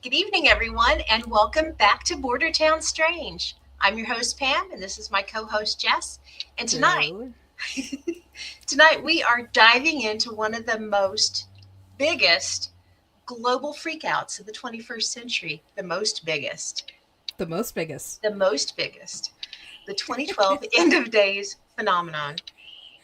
Good evening, everyone, and welcome back to Bordertown Strange. I'm your host, Pam, and this is my co host, Jess. And tonight, Hello. tonight we are diving into one of the most biggest global freakouts of the 21st century. The most biggest. The most biggest, the 2012 end of days phenomenon.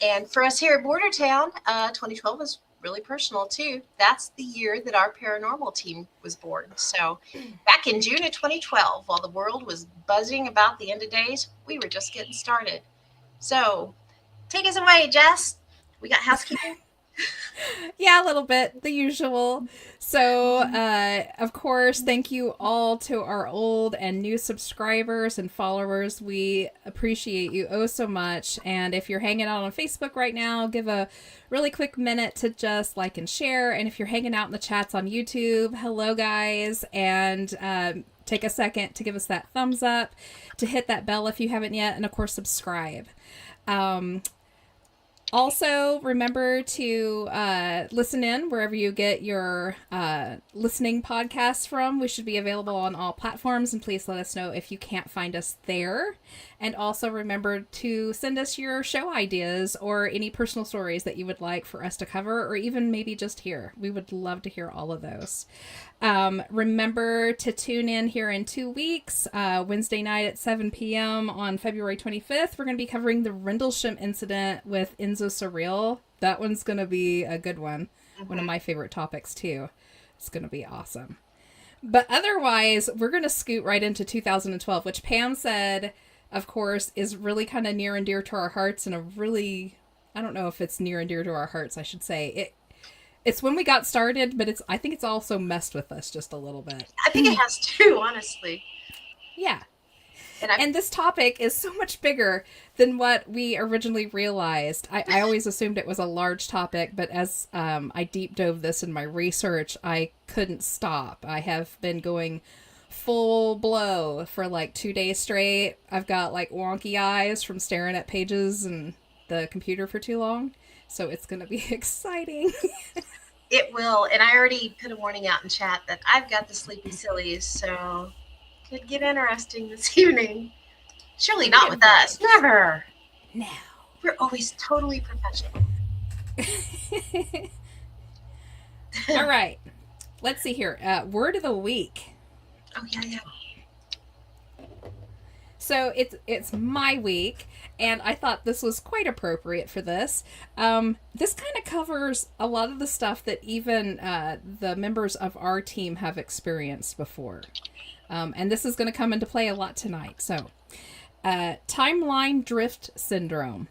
And for us here at Bordertown, 2012 is really personal too. That's the year that our paranormal team was born. So back in June of 2012, while the world was buzzing about the end of days, we were just getting started. So take us away, Jess. We got housekeeping. Yeah, a little bit, the usual. So, of course, thank you all to our old and new subscribers and followers. We appreciate you oh so much. And if you're hanging out on Facebook right now, give a really quick minute to just like and share. And if you're hanging out in the chats on YouTube, hello, guys. And take a second to give us that thumbs up, to hit that bell if you haven't yet, and of course, subscribe. Um, Also, remember to listen in wherever you get your listening podcasts from. We should be available on all platforms, and please let us know if you can't find us there. And also remember to send us your show ideas or any personal stories that you would like for us to cover, or even maybe just hear. We would love to hear all of those. Remember to tune in here in 2 weeks, Wednesday night at 7 p.m. on February 25th. We're going to be covering the Rendlesham incident with Enzo Surreal. That one's going to be a good one. One of my favorite topics, too. It's going to be awesome. But otherwise, we're going to scoot right into 2012, which Pam said, of course, is really kind of near and dear to our hearts, and I don't know if it's near and dear to our hearts, I should say. It's when we got started, but I think it's also messed with us just a little bit. I think it has too, honestly. Yeah. And And this topic is so much bigger than what we originally realized. I always assumed it was a large topic, but as I deep dove this in my research, I couldn't stop. I have been going full blow for like 2 days straight. I've got like wonky eyes from staring at pages and the computer for too long. So it's going to be exciting. it will. And I already put a warning out in chat that I've got the sleepy sillies, so could get interesting this evening. Surely not with us. Never. Now. We're always totally professional. All right. Let's see here. Word of the week. Oh yeah. So it's my week, and I thought this was quite appropriate for this. This kind of covers a lot of the stuff that even the members of our team have experienced before. And this is going to come into play a lot tonight. So, timeline drift syndrome.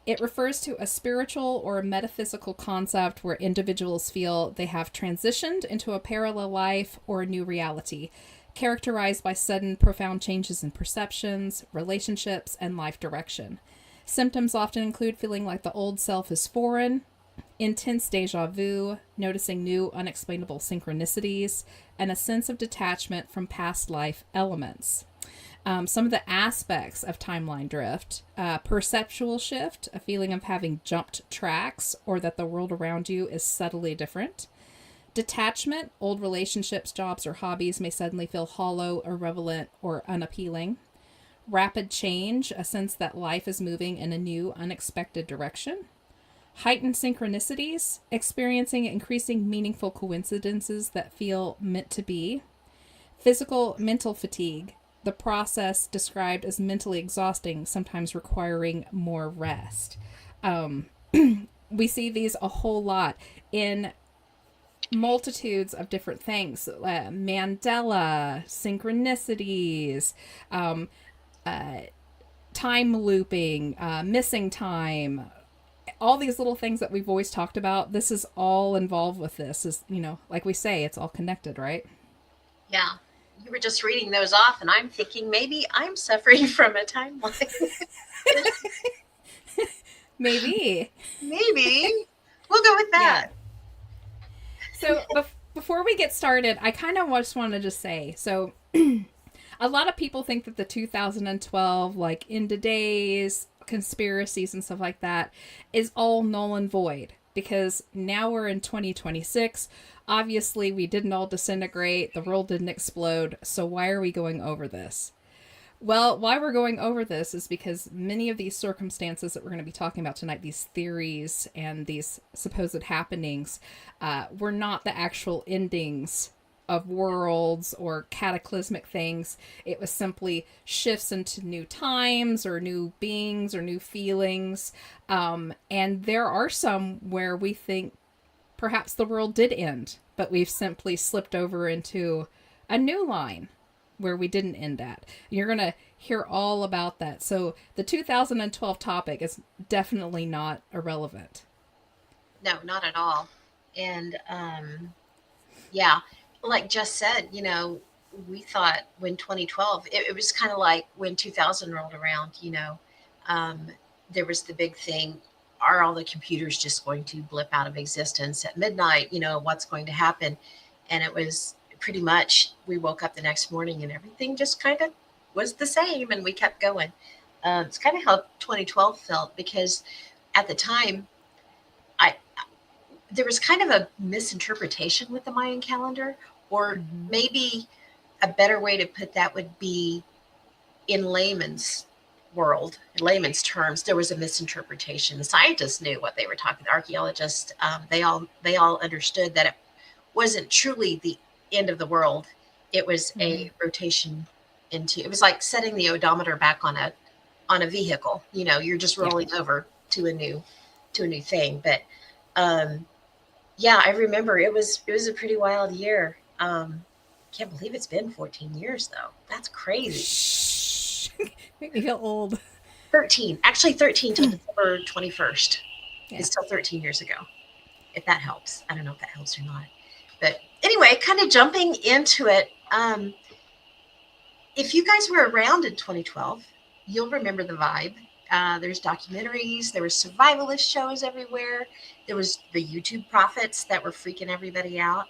It refers to a spiritual or metaphysical concept where individuals feel they have transitioned into a parallel life or a new reality, characterized by sudden, profound changes in perceptions, relationships, and life direction. Symptoms often include feeling like the old self is foreign, intense deja vu, noticing new unexplainable synchronicities, and a sense of detachment from past life elements. Some of the aspects of timeline drift: perceptual shift, a feeling of having jumped tracks or that the world around you is subtly different. Detachment, old relationships, jobs, or hobbies may suddenly feel hollow, irrelevant, or unappealing. Rapid change, a sense that life is moving in a new, unexpected direction. Heightened synchronicities, experiencing increasing meaningful coincidences that feel meant to be. Physical mental fatigue, the process described as mentally exhausting, sometimes requiring more rest. We see these a whole lot in multitudes of different things. Mandela, synchronicities, time looping, missing time, all these little things that we've always talked about. This is all involved with this. Is, like we say, it's all connected, right? Yeah. You were just reading those off, and I'm thinking maybe I'm suffering from a timeline. Maybe. Maybe. We'll go with that. So before we get started, I kind of just want to just say, so a lot of people think that the 2012, like, end of days, conspiracies and stuff like that is all null and void. because now we're in 2026. Obviously, we didn't all disintegrate, the world didn't explode, so why are we going over this? Well, why we're going over this is because many of these circumstances that we're going to be talking about tonight, these theories and these supposed happenings, were not the actual endings of worlds or cataclysmic things. It was simply shifts into new times or new beings or new feelings. And there are some where we think perhaps the world did end, but we've simply slipped over into a new line where we didn't end at. You're going to hear all about that. So the 2012 topic is definitely not irrelevant. No, not at all. And yeah, like Jess said, we thought when 2012, it was kind of like when 2000 rolled around, there was the big thing. Are all the computers just going to blip out of existence at midnight? What's going to happen? And it was pretty much, we woke up the next morning and everything just kind of was the same, and we kept going. It's kind of how 2012 felt, because at the time, there was kind of a misinterpretation with the Mayan calendar, or maybe a better way to put that would be, in layman's terms, there was a misinterpretation. The scientists knew what they were talking. The archaeologists, they all understood that it wasn't truly the end of the world. It was a rotation it was like setting the odometer back on a vehicle. You're just rolling over to a new thing. But yeah, I remember it was a pretty wild year. Can't believe it's been 14 years though. That's crazy. Make me feel old. 13 till December 21st. Yeah. It's still 13 years ago, if that helps. I don't know if that helps or not. But anyway, kind of jumping into it. If you guys were around in 2012, you'll remember the vibe. There's documentaries, there was survivalist shows everywhere. There was the YouTube prophets that were freaking everybody out.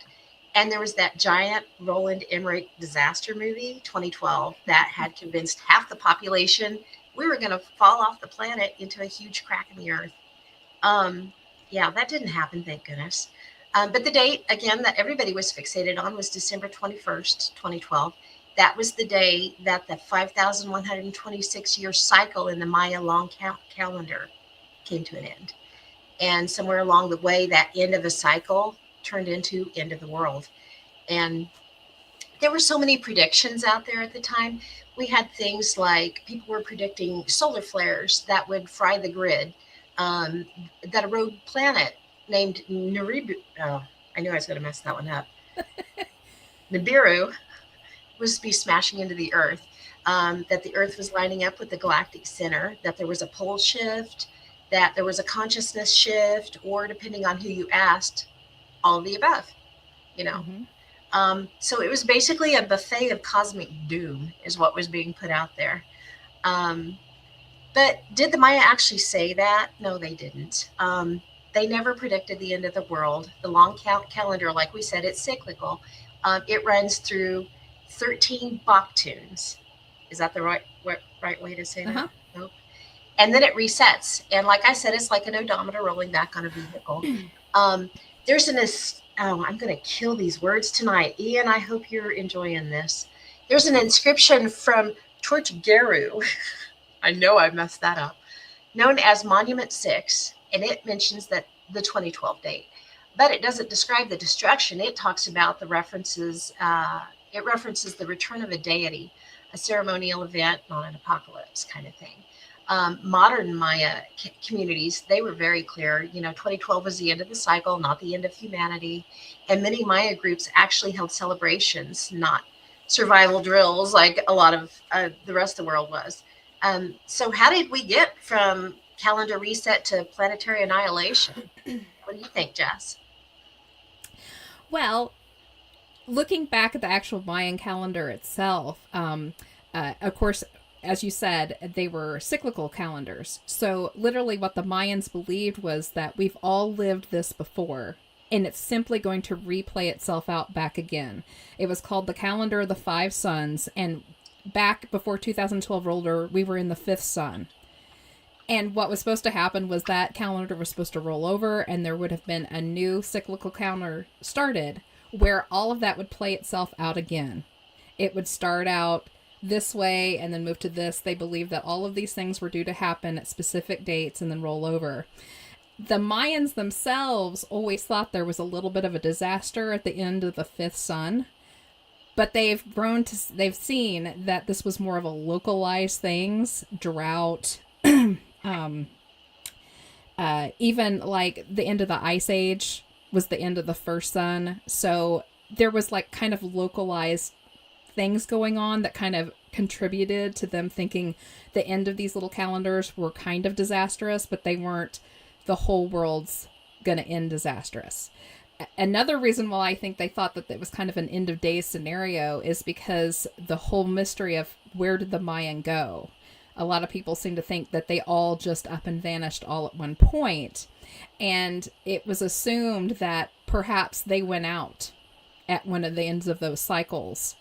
And there was that giant Roland Emmerich disaster movie, 2012, that had convinced half the population we were going to fall off the planet into a huge crack in the earth. Yeah, that didn't happen, thank goodness. But the date, again, that everybody was fixated on was December 21st, 2012. That was the day that the 5,126-year cycle in the Maya long calendar came to an end. And somewhere along the way, that end of a cycle turned into end of the world. And there were so many predictions out there at the time. We had things like people were predicting solar flares that would fry the grid, that a rogue planet named Nibiru, I knew I was going to mess that one up, Nibiru, was to be smashing into the earth, that the earth was lining up with the galactic center, that there was a pole shift, that there was a consciousness shift, or depending on who you asked, all of the above, So it was basically a buffet of cosmic doom is what was being put out there. But did the Maya actually say that? No, they didn't. They never predicted the end of the world. The long calendar, like we said, it's cyclical. It runs through 13 Baktuns. Is that the right way to say that? Uh-huh. Nope. And then it resets. And like I said, it's like an odometer rolling back on a vehicle. There's I'm going to kill these words tonight. Ian, I hope you're enjoying this. There's an inscription from Tortugueru. I know I messed that up. Known as Monument 6. And it mentions that the 2012 date. But it doesn't describe the destruction. It talks about the references. It references the return of a deity, a ceremonial event, not an apocalypse kind of thing. Modern Maya communities, they were very clear. 2012 was the end of the cycle, not the end of humanity. And many Maya groups actually held celebrations, not survival drills like a lot of the rest of the world was. So how did we get from calendar reset to planetary annihilation? What do you think, Jess? Well, looking back at the actual Mayan calendar itself, of course, as you said, they were cyclical calendars. So literally what the Mayans believed was that we've all lived this before, and it's simply going to replay itself out back again. It was called the Calendar of the Five Suns, and back before 2012 rolled, we were in the fifth sun. And what was supposed to happen was that calendar was supposed to roll over, and there would have been a new cyclical calendar started where all of that would play itself out again. It would start out this way and then move to this. They believed that all of these things were due to happen at specific dates and then roll over. The Mayans themselves always thought there was a little bit of a disaster at the end of the fifth sun, but they've seen that this was more of a localized things, drought, even like the end of the ice age was the end of the first sun. So there was like kind of localized things going on that kind of contributed to them thinking the end of these little calendars were kind of disastrous, but they weren't the whole world's gonna end disastrous. Another reason why I think they thought that it was kind of an end of days scenario is because the whole mystery of where did the Mayan go? A lot of people seem to think that they all just up and vanished all at one point. And it was assumed that perhaps they went out at one of the ends of those cycles.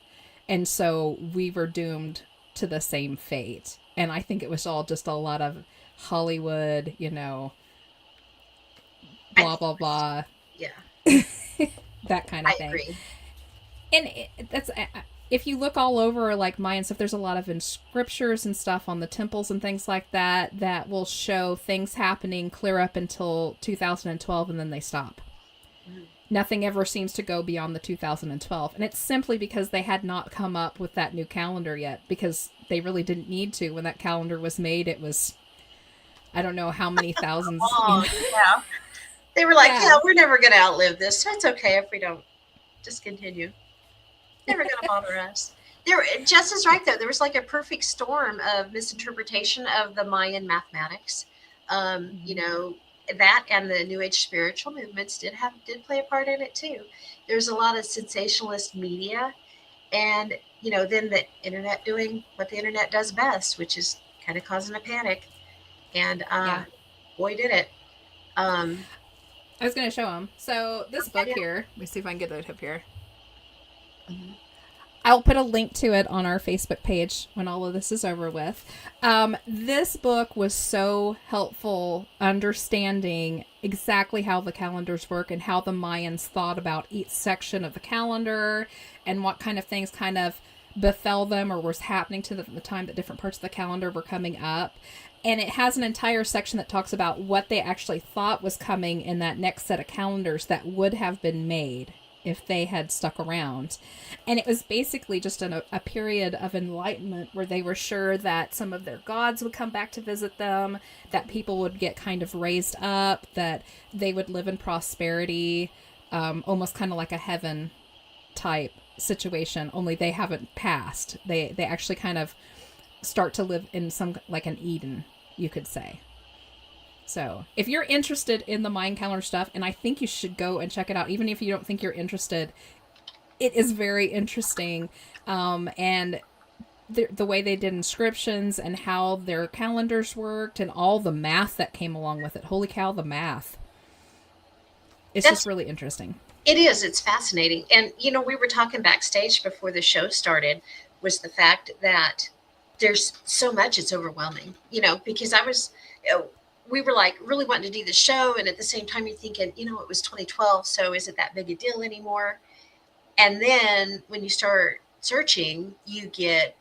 And so we were doomed to the same fate. And I think it was all just a lot of Hollywood, blah, blah, blah. Yeah. That kind of I thing. agree. And that's if you look all over like Mayan stuff, there's a lot of inscriptures and stuff on the temples and things like that will show things happening clear up until 2012 and then they stop. Mm-hmm. Nothing ever seems to go beyond the 2012, and it's simply because they had not come up with that new calendar yet, because they really didn't need to. When that calendar was made, it was I don't know how many thousands. Yeah. They were like, yeah, we're never going to outlive this, so it's okay if we don't discontinue. Never going to bother us. Jess is right, though. There was like a perfect storm of misinterpretation of the Mayan mathematics. That and the New Age spiritual movements did play a part in it, too. There's a lot of sensationalist media, and, then the internet doing what the internet does best, which is kind of causing a panic. And boy, did it. I was going to show them. So this book here, let me see if I can get it up here. Mm-hmm. I'll put a link to it on our Facebook page when all of this is over with. This book was so helpful understanding exactly how the calendars work and how the Mayans thought about each section of the calendar and what kind of things kind of befell them or was happening to them at the time that different parts of the calendar were coming up. And it has an entire section that talks about what they actually thought was coming in that next set of calendars that would have been made if they had stuck around. And it was basically just a period of enlightenment where they were sure that some of their gods would come back to visit them, that people would get kind of raised up, that they would live in prosperity, almost kind of like a heaven type situation, only they haven't passed. They actually kind of start to live in some, like an Eden, you could say. So if you're interested in the Mayan calendar stuff, and I think you should go and check it out, even if you don't think you're interested, it is very interesting. And the way they did inscriptions and how their calendars worked and all the math that came along with it. Holy cow, the math. It's just really interesting. It is. It's fascinating. And, we were talking backstage before the show started, was the fact that there's so much, it's overwhelming, because we were like really wanting to do the show. And at the same time, you're thinking, it was 2012. So is it that big a deal anymore? And then when you start searching, you get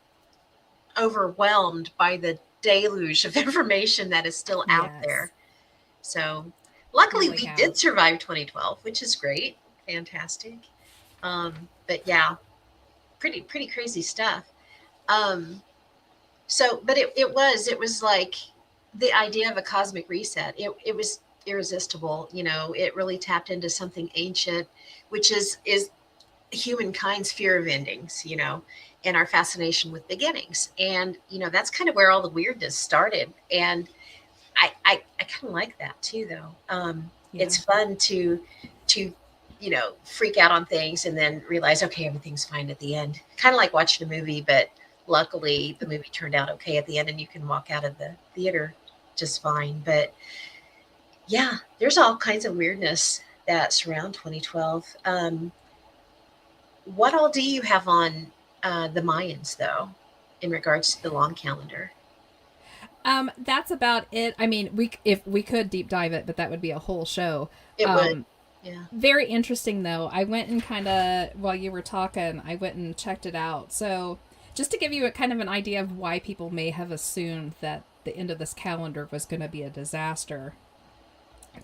overwhelmed by the deluge of information that is still out there. So luckily we did survive 2012, which is great. Fantastic. But yeah, pretty crazy stuff. But it was like the idea of a cosmic reset. It was irresistible. It really tapped into something ancient, which is humankind's fear of endings, and our fascination with beginnings. And, that's kind of where all the weirdness started. And I kind of like that too, though. It's fun to freak out on things and then realize, okay, everything's fine at the end. Kind of like watching a movie, but luckily the movie turned out okay at the end and you can walk out of the theater just fine. But yeah, there's all kinds of weirdness that surround 2012. What all do you have on the Mayans, though, in regards to the long calendar? That's about it. I mean, if we could deep dive it, but that would be a whole show. It would. Yeah. Very interesting though. I went and kind of while you were talking, I went and checked it out. So just to give you a kind of an idea of why people may have assumed that the end of this calendar was going to be a disaster,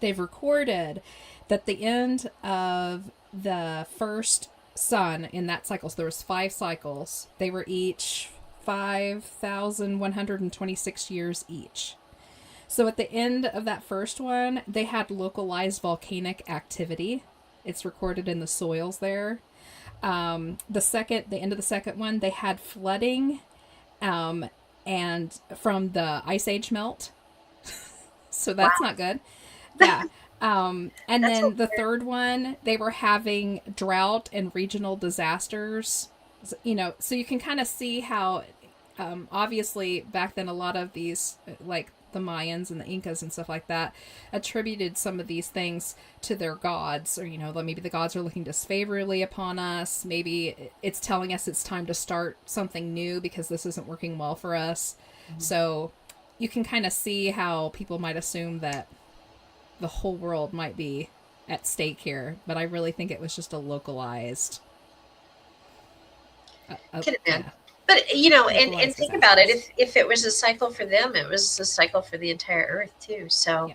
they've recorded that the end of the first sun in that cycle, so there was 5 cycles, they were each 5,126 years each. So at the end of that first one, they had localized volcanic activity. It's recorded in the soils there. The end of the second one, they had flooding, and from the ice age melt. So that's not good. Yeah. And then the third one, they were having drought and regional disasters. You know, so you can kind of see how, obviously back then a lot of these, like the Mayans and the Incas and stuff like that, attributed some of these things to their gods, or, you know, maybe the gods are looking disfavorably upon us. Maybe it's telling us it's time to start something new because this isn't working well for us. Mm-hmm. So you can kind of see how people might assume that the whole world might be at stake here, but I really think it was just a localized. Could have been. But, you know, and think about it. If it was a cycle for them, it was a cycle for the entire Earth, too. So,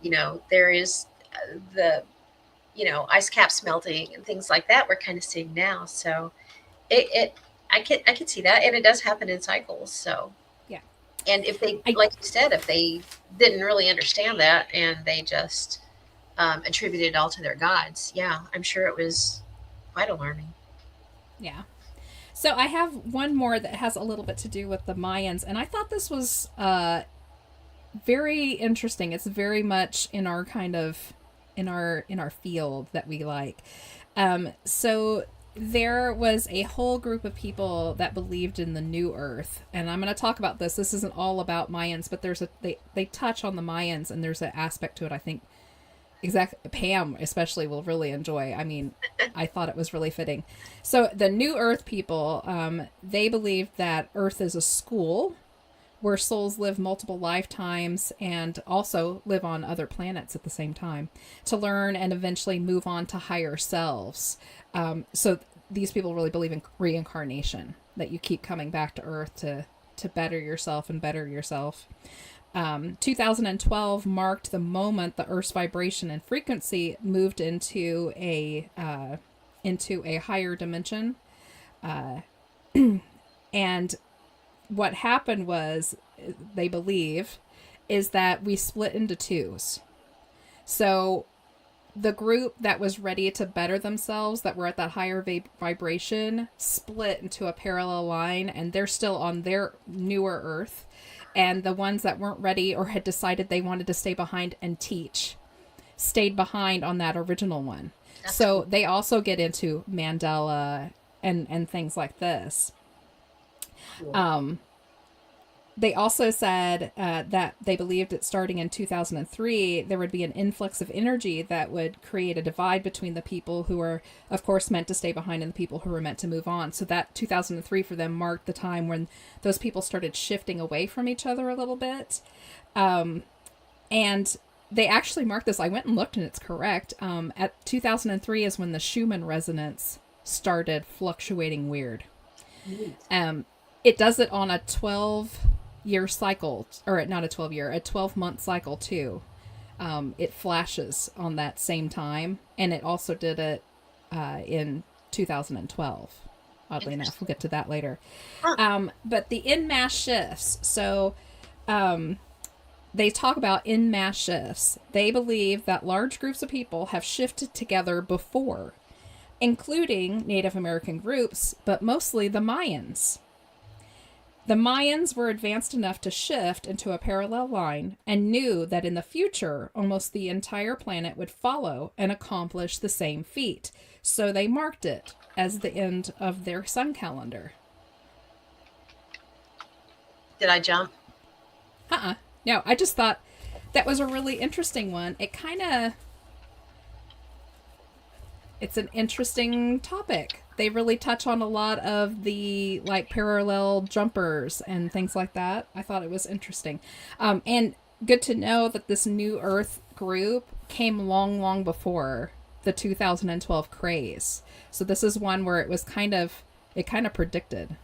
you know, there is the, you know, ice caps melting and things like that we're kind of seeing now. So I could see that. And it does happen in cycles. So, yeah. And if they, like you said, if they didn't really understand that and they just attributed it all to their gods, yeah, I'm sure it was quite alarming. Yeah. So I have one more that has a little bit to do with the Mayans, and I thought this was very interesting. It's very much in our kind of in our field that we like. So there was a whole group of people that believed in the New Earth, and I'm going to talk about this. This isn't all about Mayans, but they touch on the Mayans, and there's an aspect to it I think Pam especially will really enjoy. I mean, I thought it was really fitting. So the New Earth people, they believed that Earth is a school where souls live multiple lifetimes and also live on other planets at the same time to learn and eventually move on to higher selves. So these people really believe in reincarnation, that you keep coming back to Earth to better yourself and better yourself. 2012 marked the moment the Earth's vibration and frequency moved into a higher dimension. And what happened was, they believe, is that we split into twos. So the group that was ready to better themselves, that were at that higher vibration, split into a parallel line, and they're still on their newer Earth. And the ones that weren't ready or had decided they wanted to stay behind and teach stayed behind on that original one. That's so cool. They also get into Mandela and things like this. Cool. They also said that they believed that starting in 2003, there would be an influx of energy that would create a divide between the people who are, of course, meant to stay behind and the people who were meant to move on. So that 2003 for them marked the time when those people started shifting away from each other a little bit. And they actually marked this. I went and looked, and it's correct. At 2003 is when the Schumann resonance started fluctuating weird. It does it on a 12-year cycle, or not a 12-year, a 12-month cycle too. It flashes on that same time, and it also did it in 2012. Oddly enough, we'll get to that later. But the en masse shifts. So they talk about en masse shifts. They believe that large groups of people have shifted together before, including Native American groups, but mostly the Mayans. The Mayans were advanced enough to shift into a parallel line and knew that in the future, almost the entire planet would follow and accomplish the same feat. So they marked it as the end of their sun calendar. Did I jump? No, I just thought that was a really interesting one. It kind of... it's an interesting topic. They really touch on a lot of the like parallel jumpers and things like that. I thought it was interesting. And good to know that this New Earth group came long, long before the 2012 craze. So this is one where it kind of predicted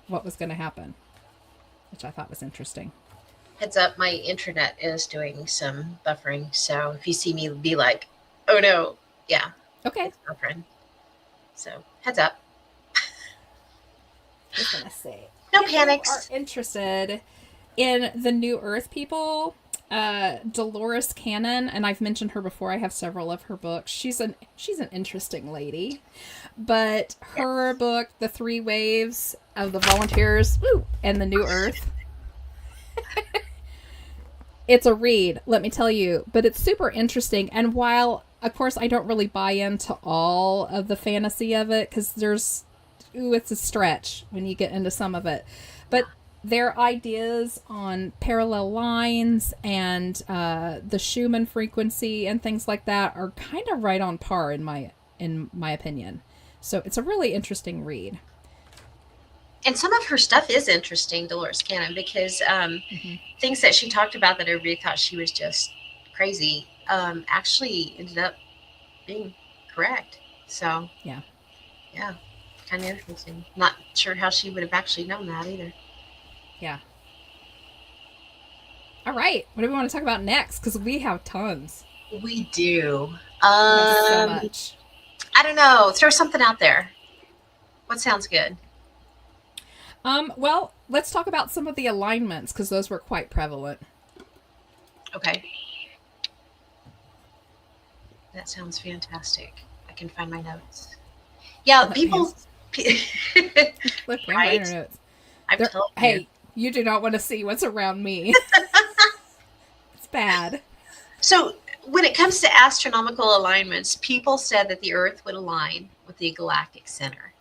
what was going to happen, which I thought was interesting. Heads up, my internet is doing some buffering. So if you see me be like, oh no, yeah, Okay. it's buffering. So heads up. Just gonna say. No If panics. you are interested in the New Earth people, Dolores Cannon, and I've mentioned her before. I have several of her books. She's an interesting lady, but her book, The Three Waves of the Volunteers, and the New Earth. It's a read, let me tell you, but it's super interesting. And while, of course, I don't really buy into all of the fantasy of it, because it's a stretch when you get into some of it. But their ideas on parallel lines and the Schumann frequency and things like that are kind of right on par in my opinion. So it's a really interesting read. And some of her stuff is interesting, Dolores Cannon, because things that she talked about that everybody thought she was just crazy actually ended up being correct. So yeah, kind of interesting. Not sure how she would have actually known that either. Yeah. All right. What do we want to talk about next? Because we have tons. We do. We have so much. I don't know. Throw something out there. What sounds good? Well, let's talk about some of the alignments, because those were quite prevalent. Okay. That sounds fantastic. I can find my notes. Yeah, people. Look, Right? my notes. I'm telling you. Hey, you do not want to see what's around me. It's bad. So, when it comes to astronomical alignments, people said that the Earth would align with the galactic center,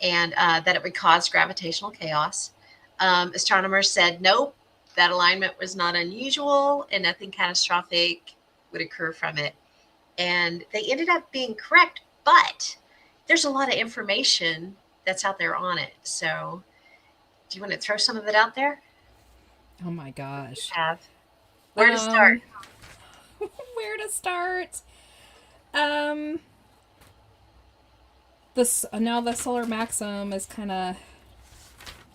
and that it would cause gravitational chaos. Astronomers said, nope, that alignment was not unusual and nothing catastrophic would occur from it. And they ended up being correct, but there's a lot of information that's out there on it. So do you want to throw some of it out there? Oh my gosh. Where to start? Where to start? Now the solar maximum is kind of,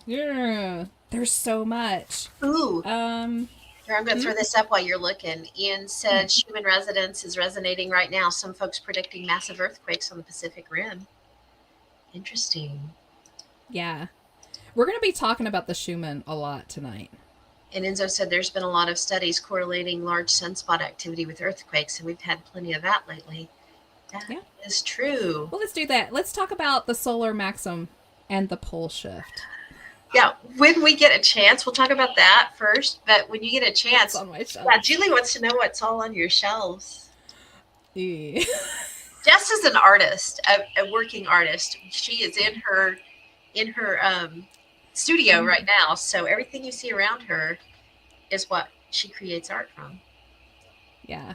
there's so much. Ooh. Here, I'm going to throw this up while you're looking. Ian said Schumann resonance is resonating right now. Some folks predicting massive earthquakes on the Pacific Rim. Interesting. Yeah. We're going to be talking about the Schumann a lot tonight. And Enzo said there's been a lot of studies correlating large sunspot activity with earthquakes, and we've had plenty of that lately. That is true. Well, let's do that. Let's talk about the solar maximum and the pole shift. Yeah, when we get a chance, we'll talk about that first. But when you get a chance, on my shelf. Yeah, Julie wants to know what's all on your shelves. Yeah. Jess is an artist, a working artist. She is in her studio right now. So everything you see around her is what she creates art from. Yeah.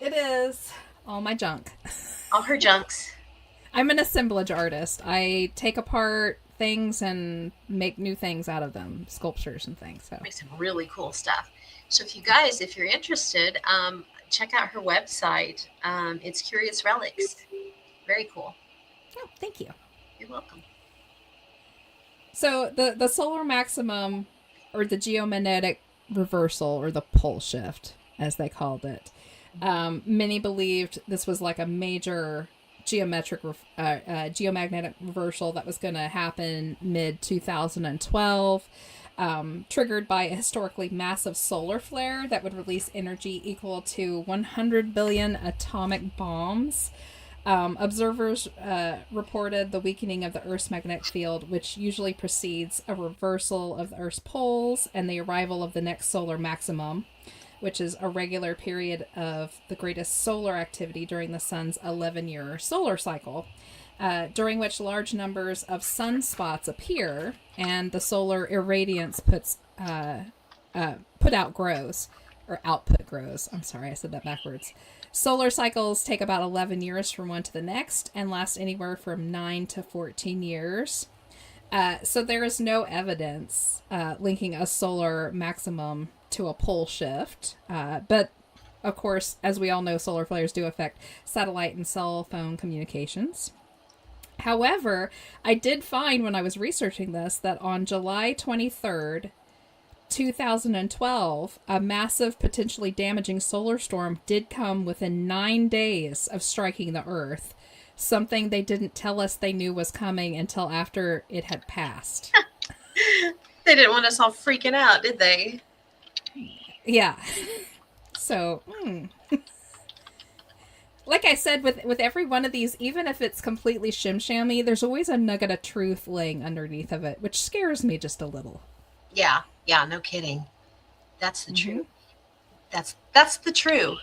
It is all my junk. All her junks. I'm an assemblage artist. I take apart things and make new things out of them, sculptures and things. So make some really cool stuff. So if you're interested, check out her website. It's Curious Relics. Very cool. Oh, thank you. You're welcome. So the solar maximum, or the geomagnetic reversal, or the pole shift, as they called it, many believed this was like a major geomagnetic reversal that was going to happen mid-2012, triggered by a historically massive solar flare that would release energy equal to 100 billion atomic bombs. Observers reported the weakening of the Earth's magnetic field, which usually precedes a reversal of the Earth's poles and the arrival of the next solar maximum, which is a regular period of the greatest solar activity during the sun's 11-year solar cycle, during which large numbers of sunspots appear and the solar irradiance put out grows. or output grows. I'm sorry, I said that backwards. Solar cycles take about 11 years from one to the next and last anywhere from 9 to 14 years. So there is no evidence linking a solar maximum to a pole shift. But, of course, as we all know, solar flares do affect satellite and cell phone communications. However, I did find when I was researching this that on July 23rd, 2012, a massive, potentially damaging solar storm did come within 9 days of striking the Earth. Something they didn't tell us they knew was coming until after it had passed. They didn't want us all freaking out, did they? Yeah. So, like I said, with every one of these, even if it's completely shim-shammy, there's always a nugget of truth laying underneath of it, which scares me just a little. Yeah, no kidding. That's the Mm-hmm. truth. That's the true.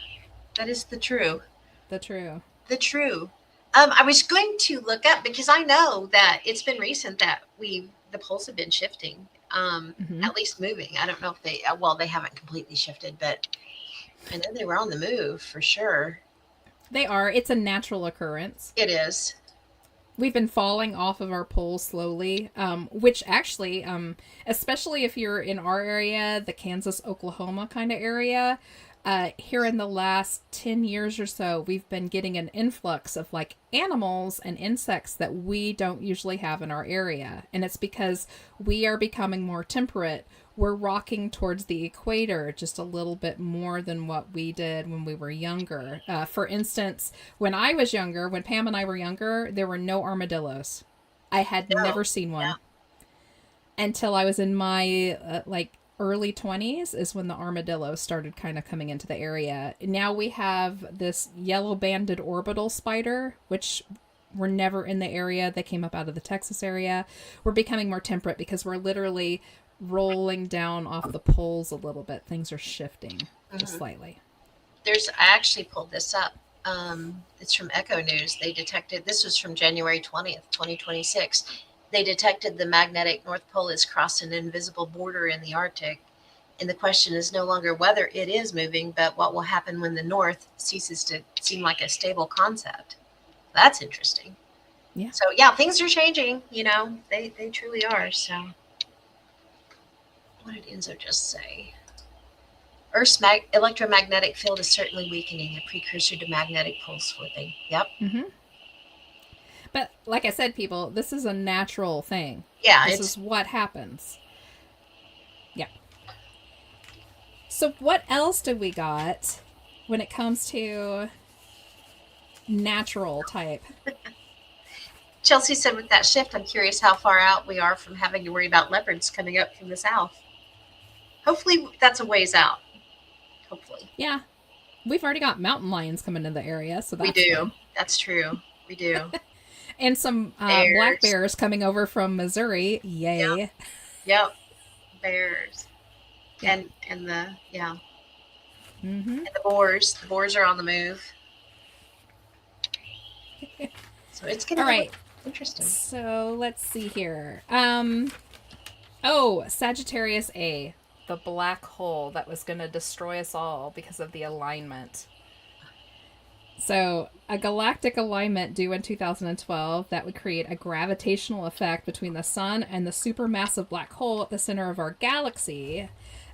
That is the true. The true. The true. I was going to look up because I know that it's been recent that the poles have been shifting, at least moving. I don't know if they haven't completely shifted, but I know they were on the move for sure. They are. It's a natural occurrence. It is. We've been falling off of our poles slowly, which actually, especially if you're in our area, the Kansas, Oklahoma kind of area, here in the last 10 years or so, we've been getting an influx of like animals and insects that we don't usually have in our area. And it's because we are becoming more temperate. We're rocking towards the equator just a little bit more than what we did when we were younger. For instance, when I was younger, when Pam and I were younger, there were no armadillos. I had never seen one. Until I was in my early 20s is when the armadillos started kind of coming into the area. Now we have this yellow-banded orbital spider, which were never in the area. They came up out of the Texas area. We're becoming more temperate because we're literally rolling down off the poles a little bit. Things are shifting just slightly. I actually pulled this up. It's from Echo News. They detected, this was from January 20th, 2026. They detected the magnetic North Pole has crossed an invisible border in the Arctic. And the question is no longer whether it is moving, but what will happen when the North ceases to seem like a stable concept. That's interesting. Yeah. So, yeah, things are changing. They truly are. So, what did Enzo just say? Earth's electromagnetic field is certainly weakening, a precursor to magnetic pole slipping. Yep. Mm-hmm. But like I said, people, this is a natural thing. Yeah. This is what happens. Yeah. So what else do we got when it comes to natural type? Chelsea said with that shift, I'm curious how far out we are from having to worry about leopards coming up from the south. Hopefully that's a ways out. Hopefully. Yeah. We've already got mountain lions coming into the area, so that's we do. Fun. That's true. We do. And some black bears coming over from Missouri. Yay. Yep. Bears. Yeah. And the and the boars. The boars are on the move. So it's gonna be interesting. So let's see here. Sagittarius A, the black hole that was going to destroy us all because of the alignment. So a galactic alignment due in 2012 that would create a gravitational effect between the sun and the supermassive black hole at the center of our galaxy,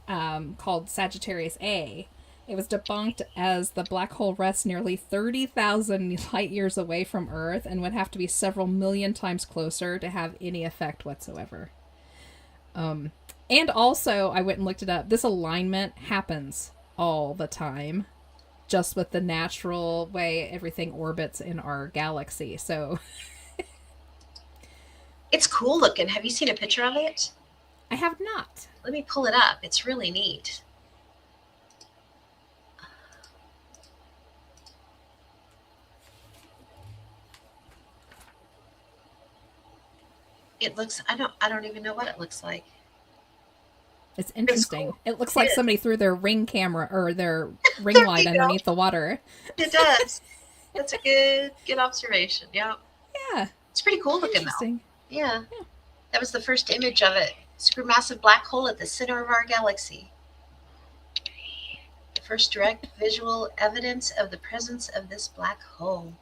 called Sagittarius A. It was debunked as the black hole rests nearly 30,000 light years away from Earth and would have to be several million times closer to have any effect whatsoever. And also, I went and looked it up. This alignment happens all the time, just with the natural way everything orbits in our galaxy. So it's cool looking. Have you seen a picture of it? I have not. Let me pull it up. It's really neat. It looks, I don't even know what it looks like. It's interesting. It's cool. It looks like somebody threw their ring camera or their ring light underneath the water. It does. That's a good observation. Yeah. Yeah. It's pretty cool looking though. Yeah. That was the first image of it. Supermassive black hole at the center of our galaxy. first direct visual evidence of the presence of this black hole.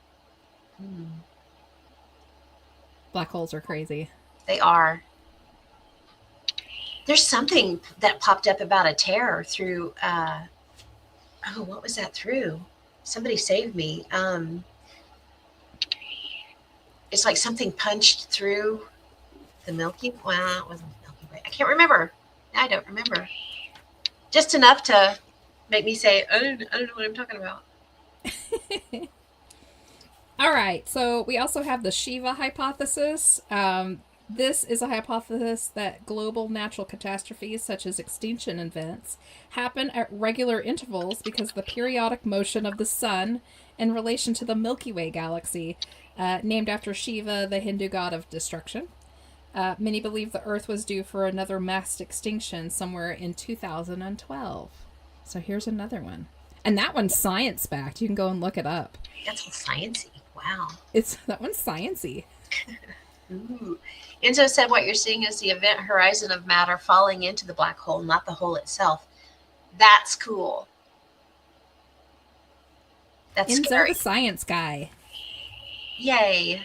Black holes are crazy. They are. There's something that popped up about a tear through, what was that through? Somebody saved me. It's like something punched through the Milky Way. Well, it wasn't the Milky Way. I can't remember. I don't remember. Just enough to make me say, I don't know what I'm talking about. All right, so we also have the Shiva hypothesis. This is a hypothesis that global natural catastrophes, such as extinction events, happen at regular intervals because of the periodic motion of the sun in relation to the Milky Way galaxy, named after Shiva, the Hindu god of destruction. Many believe the Earth was due for another mass extinction somewhere in 2012. So here's another one. And that one's science-backed. You can go and look it up. That's all sciencey. Wow. That one's sciencey. Ooh. Enzo said what you're seeing is the event horizon of matter falling into the black hole, not the hole itself. That's cool. That's Enzo scary. the science guy. Yay.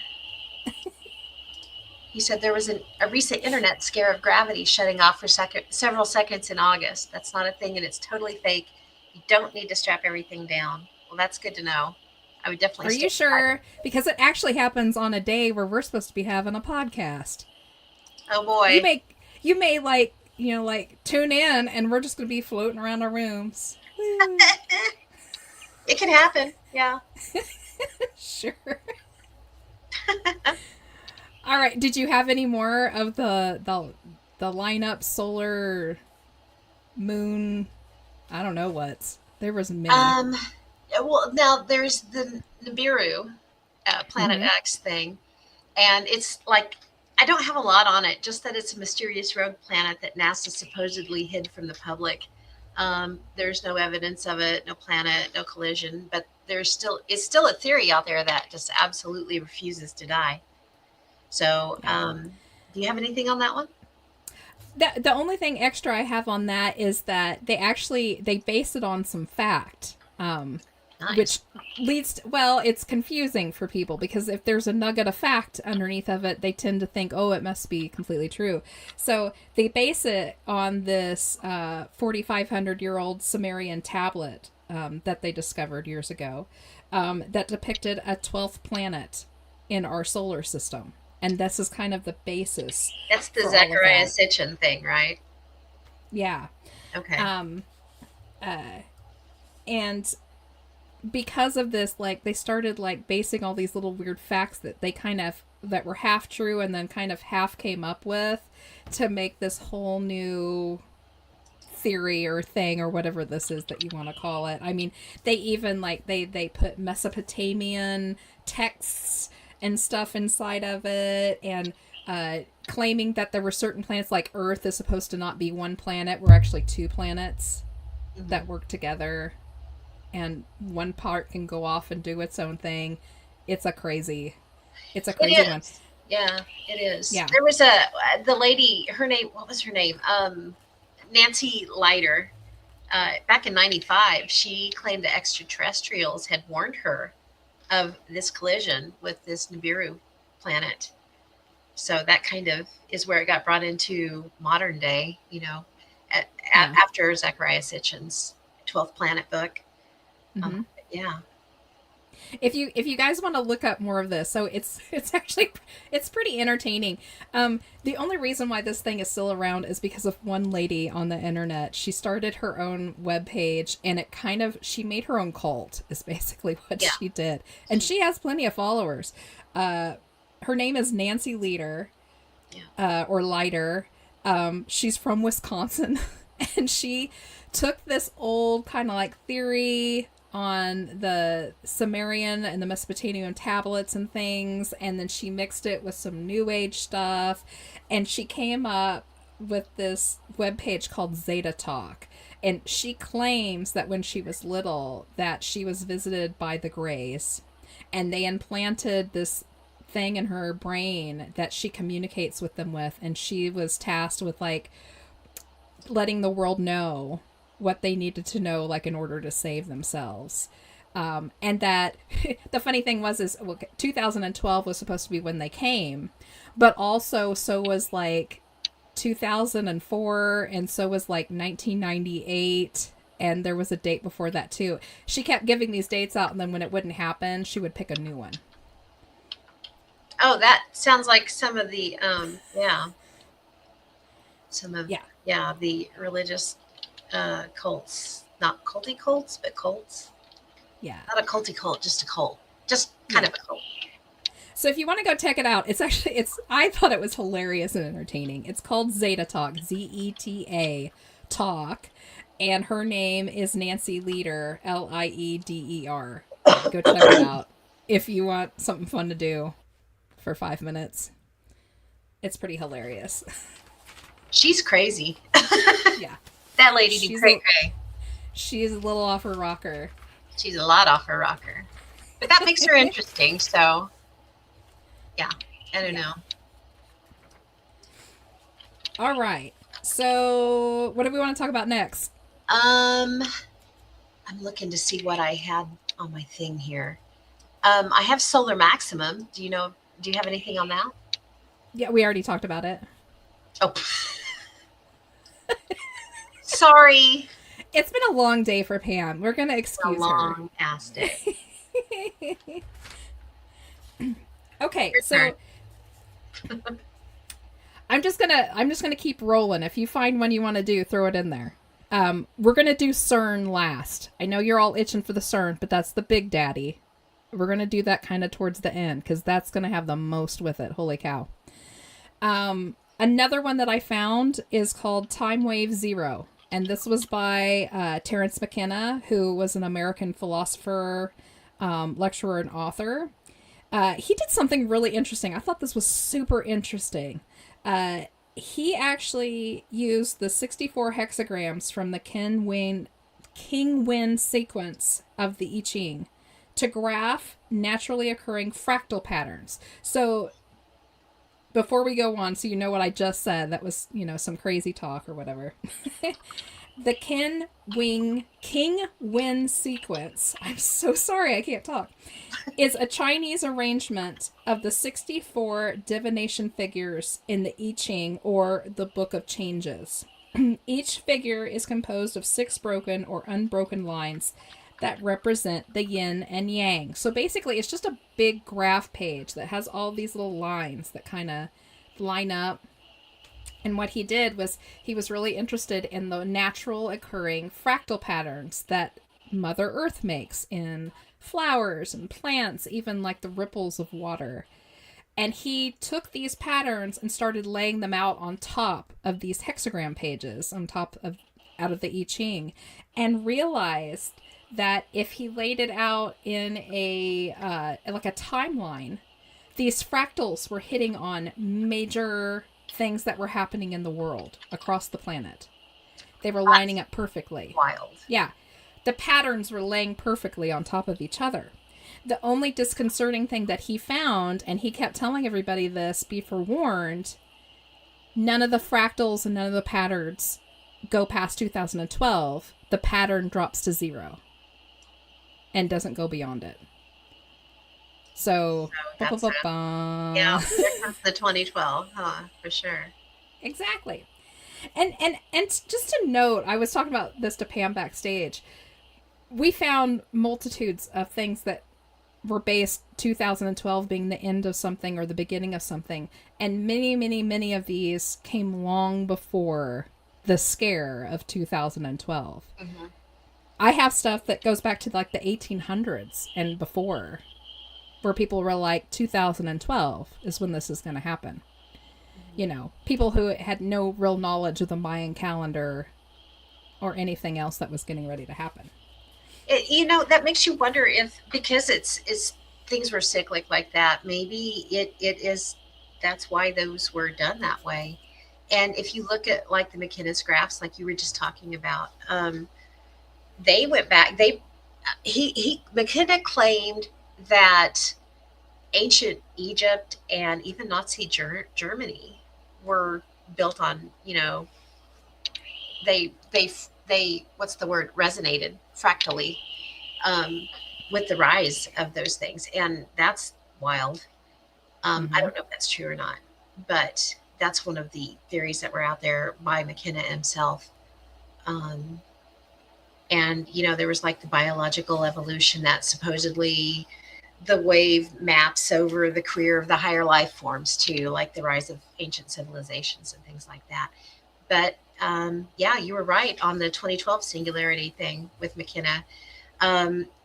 He said there was a recent internet scare of gravity shutting off for several seconds in August. That's not a thing, and it's totally fake. You don't need to strap everything down. Well, that's good to know. I would definitely. Are you sure? Because it actually happens on a day where we're supposed to be having a podcast. Oh boy. You may like tune in, and we're just going to be floating around our rooms. It can happen. Yeah. Sure. All right. Did you have any more of the lineup solar moon? I don't know what. There was many. Well, now there's the Nibiru Planet X thing, and it's like I don't have a lot on it. Just that it's a mysterious rogue planet that NASA supposedly hid from the public. There's no evidence of it, no planet, no collision, but it's still a theory out there that just absolutely refuses to die. So, do you have anything on that one? The only thing extra I have on that is that they base it on some fact, Nice. which leads to, it's confusing for people because if there's a nugget of fact underneath of it, they tend to think, oh, it must be completely true. So they base it on this 4,500-year-old Sumerian tablet that they discovered years ago that depicted a 12th planet in our solar system. And this is kind of the basis. That's the Zechariah Sitchin thing, right? Yeah. Okay. And because of this, they started basing all these little weird facts that that were half true and then kind of half came up with to make this whole new theory or thing or whatever this is that you want to call it. I mean, they even they put Mesopotamian texts and stuff inside of it, and claiming that there were certain planets like Earth is supposed to not be one planet. We're actually two planets that work together, and one part can go off and do its own thing. It's a crazy one. Yeah, it is. Yeah. There was the lady, her name, what was her name? Nancy Leiter. Back in 95, she claimed the extraterrestrials had warned her of this collision with this Nibiru planet. So that kind of is where it got brought into modern day, after Zechariah Sitchin's 12th Planet book. Yeah. If you guys want to look up more of this, so it's pretty entertaining. The only reason why this thing is still around is because of one lady on the internet. She started her own webpage, and she made her own cult is basically what she did. And she has plenty of followers. Her name is Nancy Leiter, or Leiter. She's from Wisconsin, and she took this old kind of theory on the Sumerian and the Mesopotamian tablets and things, and then she mixed it with some New Age stuff, and she came up with this webpage called Zeta Talk. And she claims that when she was little, that she was visited by the Greys, and they implanted this thing in her brain that she communicates with them with, and she was tasked with letting the world know what they needed to know, like in order to save themselves. And that the funny thing was, is 2012 was supposed to be when they came, but also so was like 2004, and so was like 1998, and there was a date before that too. She kept giving these dates out, and then when it wouldn't happen, she would pick a new one. Oh, that sounds like some of the yeah, some of Yeah. yeah, the religious cults. Not culty cults, but cults. Yeah. Not a culty cult, just a cult. Just kind of a cult. So if you want to go check it out, it's I thought it was hilarious and entertaining. It's called Zeta Talk, Zeta Talk, and her name is Nancy Lieder, Lieder. Go check it out if you want something fun to do for 5 minutes. It's pretty hilarious. She's crazy. Yeah. That lady do cray cray. She's a little off her rocker. She's a lot off her rocker. But that makes her interesting, so yeah, I don't know. All right. So, what do we want to talk about next? I'm looking to see what I had on my thing here. I have solar maximum. Do you have anything on that? Yeah, we already talked about it. Oh. Sorry. It's been a long day for Pam. We're going to excuse her. A long ass day. Okay, so I'm just gonna keep rolling. If you find one you want to do, throw it in there. We're gonna do CERN last. I know you're all itching for the CERN, but that's the big daddy. We're gonna do that kind of towards the end because that's gonna have the most with it. Holy cow! Another one that I found is called Time Wave Zero, and this was by Terence McKenna, who was an American philosopher, lecturer, and author. He did something really interesting. I thought this was super interesting. He actually used the 64 hexagrams from the King Wen sequence of the I Ching to graph naturally occurring fractal patterns. So before we go on, so you know what I just said, that was, some crazy talk or whatever. The King Wen sequence, I'm so sorry I can't talk, is a Chinese arrangement of the 64 divination figures in the I Ching, or the Book of Changes. Each figure is composed of 6 broken or unbroken lines that represent the yin and yang. So basically it's just a big graph page that has all these little lines that kind of line up. And what he did was he was really interested in the natural occurring fractal patterns that Mother Earth makes in flowers and plants, even like the ripples of water. And he took these patterns and started laying them out on top of these hexagram pages, out of the I Ching, and realized that if he laid it out in a timeline, these fractals were hitting on major things that were happening in the world across the planet. They were lining up perfectly. Wild. Yeah. The patterns were laying perfectly on top of each other. The only disconcerting thing that he found, and he kept telling everybody this, be forewarned, none of the fractals and none of the patterns go past 2012. The pattern drops to 0 and doesn't go beyond it. So yeah, there comes the 2012, for sure. Exactly. And just to note, I was talking about this to Pam backstage. We found multitudes of things that were based 2012 being the end of something or the beginning of something. And many, many, many of these came long before the scare of 2012. Mm-hmm. I have stuff that goes back to like the 1800s and before, where people were like, 2012 is when this is going to happen. People who had no real knowledge of the Mayan calendar or anything else that was getting ready to happen. That makes you wonder if, because it's things were cyclic like that, maybe it is, that's why those were done that way. And if you look at like the McKenna's graphs, like you were just talking about, they went back, McKenna claimed that ancient Egypt and even Nazi Germany were built on, they they, what's the word, resonated fractally with the rise of those things. And that's wild. I don't know if that's true or not, but that's one of the theories that were out there by McKenna himself. Um, and, there was like the biological evolution that supposedly the wave maps over the career of the higher life forms too, like the rise of ancient civilizations and things like that. But yeah, you were right on the 2012 singularity thing with McKenna.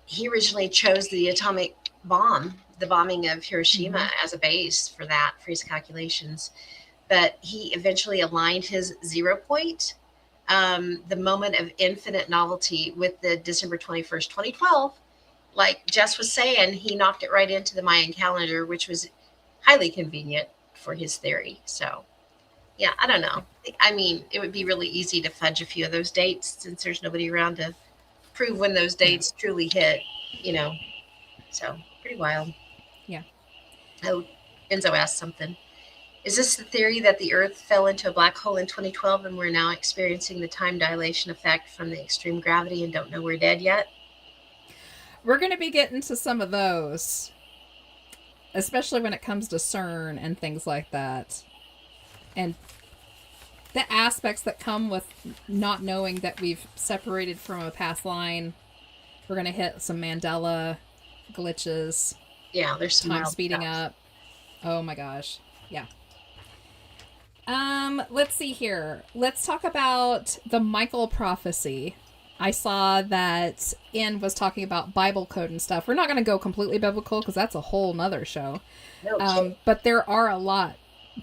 He originally chose the atomic bomb, the bombing of Hiroshima, as a base for his calculations. But he eventually aligned his 0 point, the moment of infinite novelty, with the December 21st, 2012. Like Jess was saying, he knocked it right into the Mayan calendar, which was highly convenient for his theory. So, yeah, I don't know. I mean, it would be really easy to fudge a few of those dates since there's nobody around to prove when those dates truly hit, So, pretty wild. Yeah. Oh, Enzo asked something. Is this the theory that the Earth fell into a black hole in 2012 and we're now experiencing the time dilation effect from the extreme gravity and don't know we're dead yet? We're going to be getting to some of those, especially when it comes to CERN and things like that. And the aspects that come with not knowing that we've separated from a past line. We're going to hit some Mandela glitches. Yeah, there's some time speeding up. Oh my gosh. Yeah. Let's see here. Let's talk about the Michael prophecy. I saw that Ian was talking about Bible code and stuff. We're not going to go completely biblical because that's a whole nother show. No, but there are a lot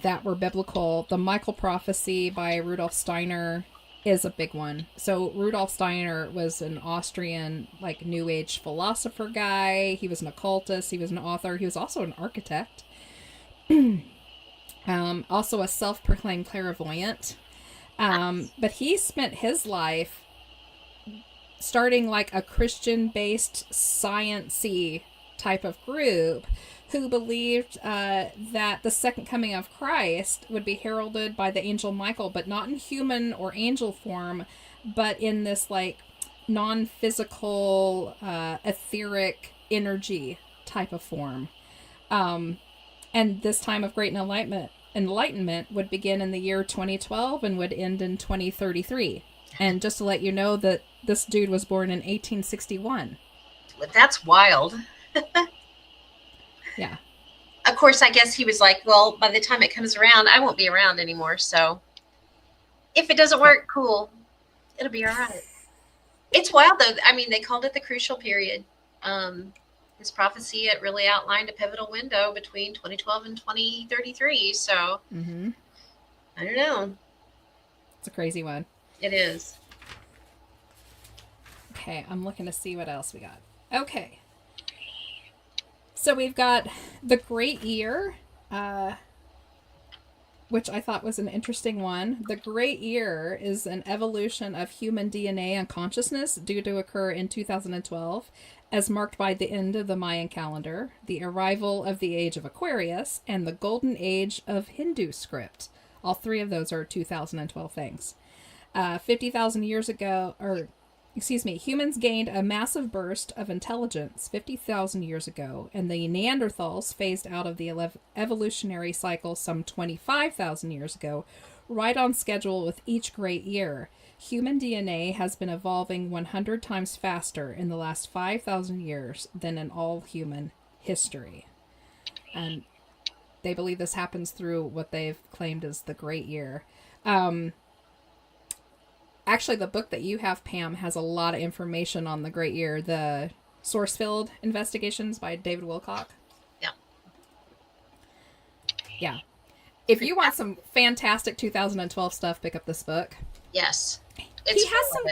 that were biblical. The Michael prophecy by Rudolf Steiner is a big one. So Rudolf Steiner was an Austrian, like, New Age philosopher guy. He was an occultist. He was an author. He was also an architect. Also a self-proclaimed clairvoyant. But he spent his life starting like a Christian-based science-y type of group who believed that the second coming of Christ would be heralded by the angel Michael, but not in human or angel form, but in this like non-physical, etheric energy type of form. And this time of great enlightenment would begin in the year 2012 and would end in 2033. And just to let you know that this dude was born in 1861. That's wild. Yeah. Of course, I guess he was like, well, by the time it comes around, I won't be around anymore. So if it doesn't work, cool. It'll be all right. It's wild, though. I mean, they called it the crucial period. His prophecy, it really outlined a pivotal window between 2012 and 2033. So I don't know. It's a crazy one. It is. Okay, I'm looking to see what else we got. Okay. So we've got the Great Year, which I thought was an interesting one. The Great Year is an evolution of human DNA and consciousness due to occur in 2012, as marked by the end of the Mayan calendar, the arrival of the age of Aquarius, and the golden age of Hindu script. All three of those are 2012 things. 50,000 years ago, humans gained a massive burst of intelligence 50,000 years ago, and the Neanderthals phased out of the evolutionary cycle some 25,000 years ago, right on schedule with each great year. Human DNA has been evolving 100 times faster in the last 5,000 years than in all human history. And they believe this happens through what they've claimed as the Great Year. Actually, the book that you have, Pam, has a lot of information on the Great Year. The Source Field Investigations by David Wilcock. Yeah. Yeah. If you want some fantastic 2012 stuff, pick up this book. Yes. He has some.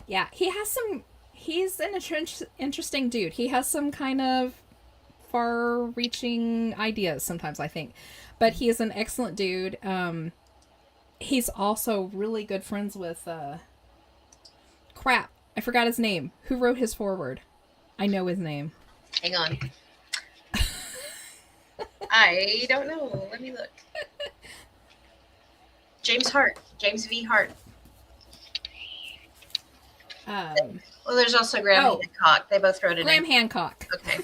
Yeah, he has some. He's an interesting dude. He has some kind of far-reaching ideas sometimes, I think. But he is an excellent dude. He's also really good friends with, crap, I forgot his name. Who wrote his foreword? I know his name. Hang on. I don't know. Let me look. James Hart. James V. Hart. Well, there's also Graham Hancock. They both wrote it Graham in. Hancock. Okay.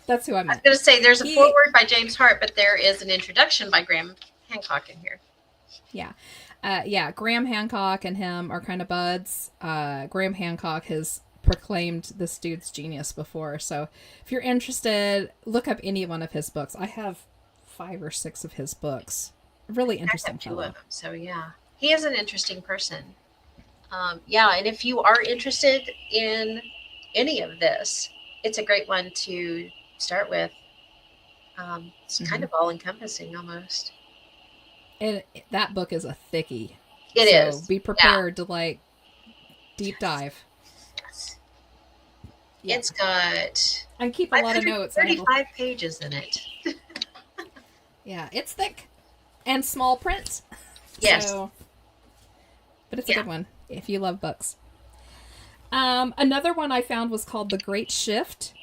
That's who I I was meant. going to say there's a foreword by James Hart, but there is an introduction by Graham Hancock in here. Yeah. Graham Hancock and him are kind of buds. Graham Hancock has proclaimed this dude's genius before, so if you're interested, look up any one of his books. I have 5 or 6 of his books. Really interesting fellow. 2 of them, so yeah. He is an interesting person. And if you are interested in any of this, it's a great one to start with. It's kind of all-encompassing almost. And that book is a thickie. It is. Be prepared to deep dive. Yes. Yeah. It's got. And keep a lot of notes. 35 pages in it. Yeah, it's thick and small print. Yes. But it's a good one if you love books. Another one I found was called The Great Shift.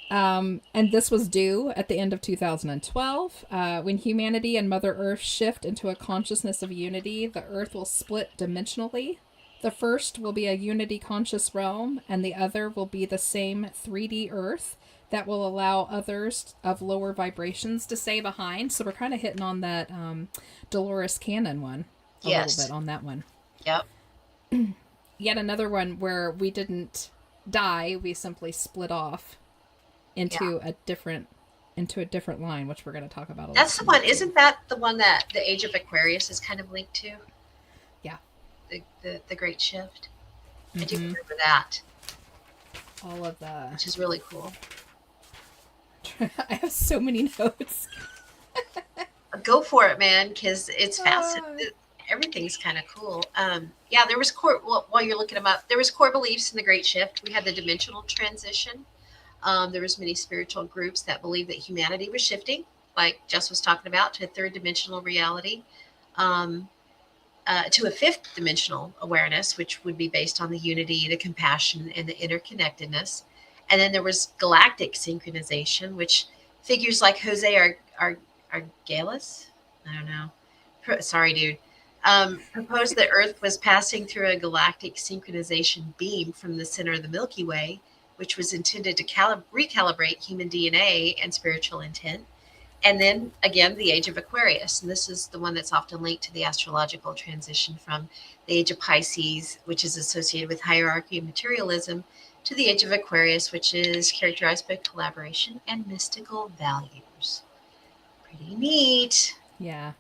And this was due at the end of 2012. When humanity and Mother Earth shift into a consciousness of unity, the Earth will split dimensionally. The first will be a unity conscious realm, and the other will be the same 3D Earth that will allow others of lower vibrations to stay behind. So we're kind of hitting on that Dolores Cannon one a little bit on that one. Yep. Yet another one where we didn't die, we simply split off into a different line, which we're going to talk about a little. That's the one. Isn't that the one that the Age of Aquarius is kind of linked to? Yeah. The Great Shift. I do remember that. All of the, which is really cool. I have so many notes. Go for it, man, because it's fascinating. Everything's kind of cool. There was while you're looking them up, there was core beliefs in the Great Shift. We had the dimensional transition. There was many spiritual groups that believed that humanity was shifting, like Jess was talking about, to a third dimensional reality, to a fifth dimensional awareness, which would be based on the unity, the compassion, and the interconnectedness. And then there was galactic synchronization, which figures like Jose Argalis, I don't know. Sorry, dude. Proposed that Earth was passing through a galactic synchronization beam from the center of the Milky Way, which was intended to recalibrate human DNA and spiritual intent. And then, again, the Age of Aquarius. And this is the one that's often linked to the astrological transition from the Age of Pisces, which is associated with hierarchy and materialism, to the Age of Aquarius, which is characterized by collaboration and mystical values. Pretty neat. Yeah.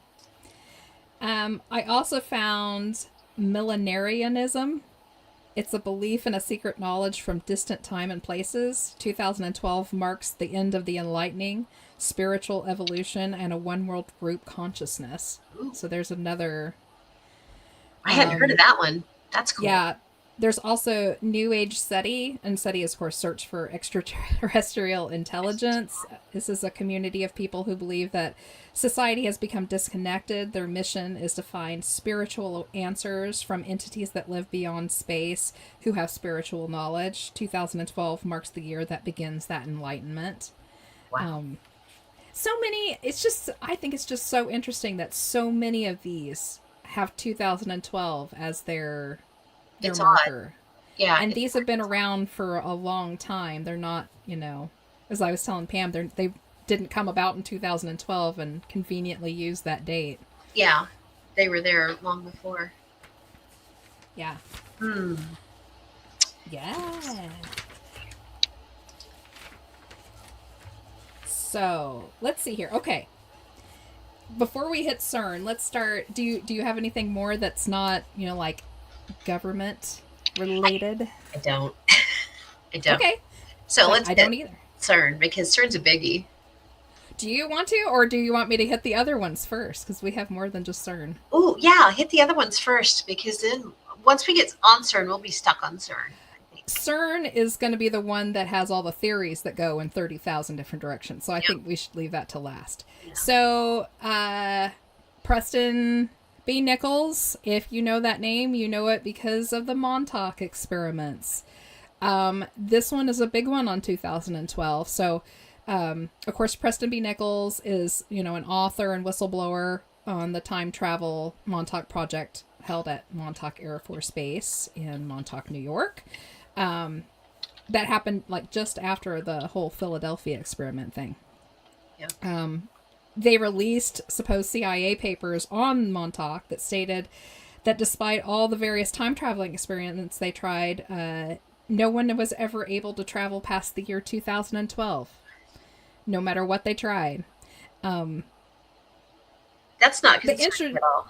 I also found millenarianism. It's a belief in a secret knowledge from distant time and places. 2012 marks the end of the enlightening, spiritual evolution, and a one-world group consciousness. Ooh. So there's another... I hadn't heard of that one. That's cool. Yeah. There's also New Age SETI, and SETI is, of course, Search for Extraterrestrial Intelligence. This is a community of people who believe that society has become disconnected. Their mission is to find spiritual answers from entities that live beyond space, who have spiritual knowledge. 2012 marks the year that begins that enlightenment. Wow. So many, I think it's just so interesting that so many of these have 2012 as their marker. Odd. Yeah. And these have been around for a long time. They're not, as I was telling Pam, they didn't come about in 2012 and conveniently use that date. Yeah. They were there long before. Yeah. Yeah. So, let's see here. Okay. Before we hit CERN, let's start. Do you have anything more that's not, like government related? I don't. I don't. Okay. So let's I don't either. CERN, because CERN's a biggie. Do you want to, or do you want me to hit the other ones first? Because we have more than just CERN. Oh, yeah. Hit the other ones first, because then once we get on CERN, we'll be stuck on CERN. CERN is going to be the one that has all the theories that go in 30,000 different directions. So I think we should leave that to last. Yeah. So, Preston B. Nichols, if you know that name, you know it because of the Montauk experiments. This one is a big one on 2012. So, of course, Preston B. Nichols is, an author and whistleblower on the time travel Montauk project held at Montauk Air Force Base in Montauk, New York. That happened like just after the whole Philadelphia experiment thing. Yeah. They released supposed CIA papers on Montauk that stated that despite all the various time traveling experiments they tried, no one was ever able to travel past the year 2012, no matter what they tried. That's not The concerning at all.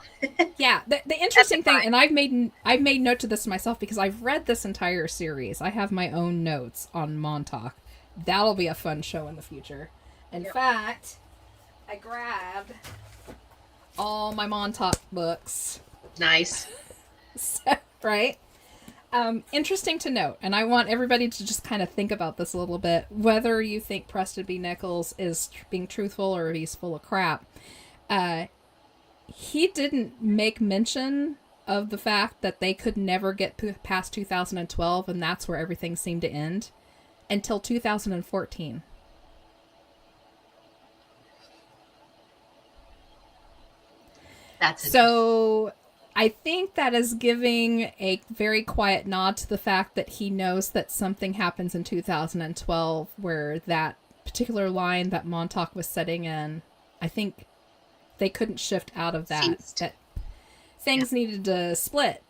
Yeah, the interesting thing, and I've made note to this myself because I've read this entire series. I have my own notes on Montauk. That'll be a fun show in the future. In fact, I grabbed all my Montauk books. Nice. So, right? Interesting to note, and I want everybody to just kind of think about this a little bit, whether you think Preston B. Nichols is being truthful or he's full of crap. He didn't make mention of the fact that they could never get past 2012, and that's where everything seemed to end, until 2014. That's so. I think that is giving a very quiet nod to the fact that he knows that something happens in 2012 where that particular line that Montauk was setting in, I think they couldn't shift out of that. That things needed to split,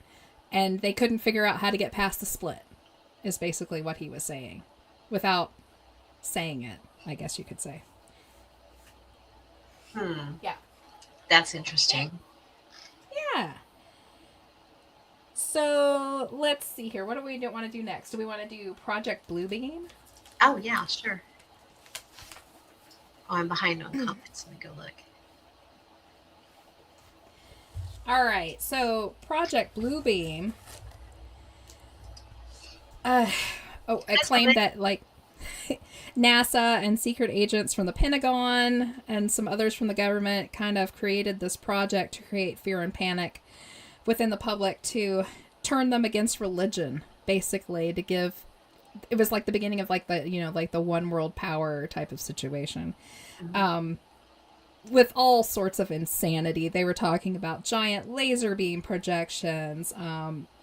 and they couldn't figure out how to get past the split, is basically what he was saying, without saying it, I guess you could say. Yeah. That's interesting. Yeah. So let's see here. What do we want to do next? Do we want to do Project Bluebeam? Oh, yeah, sure. Oh, I'm behind on comments. Let me go look. All right. So Project Bluebeam. It claimed that like NASA and secret agents from the Pentagon and some others from the government kind of created this project to create fear and panic within the public to turn them against religion, basically, to give, it was like the beginning of like the, like the one world power type of situation. With all sorts of insanity. They were talking about giant laser beam projections,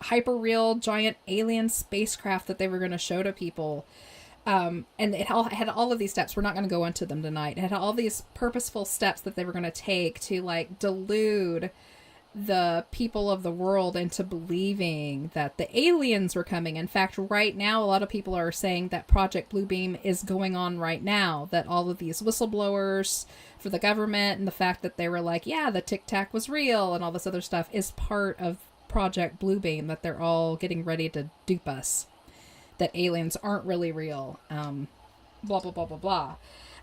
hyper-real giant alien spacecraft that they were going to show to people. And it had all of these steps. We're not going to go into them tonight. It had all these purposeful steps that they were going to take to like delude the people of the world into believing that the aliens were coming. In fact, right now, a lot of people are saying that Project Bluebeam is going on right now, that all of these whistleblowers for the government and the fact that they were like, yeah, the Tic Tac was real and all this other stuff is part of Project Bluebeam, that they're all getting ready to dupe us, that aliens aren't really real, blah, blah, blah, blah, blah.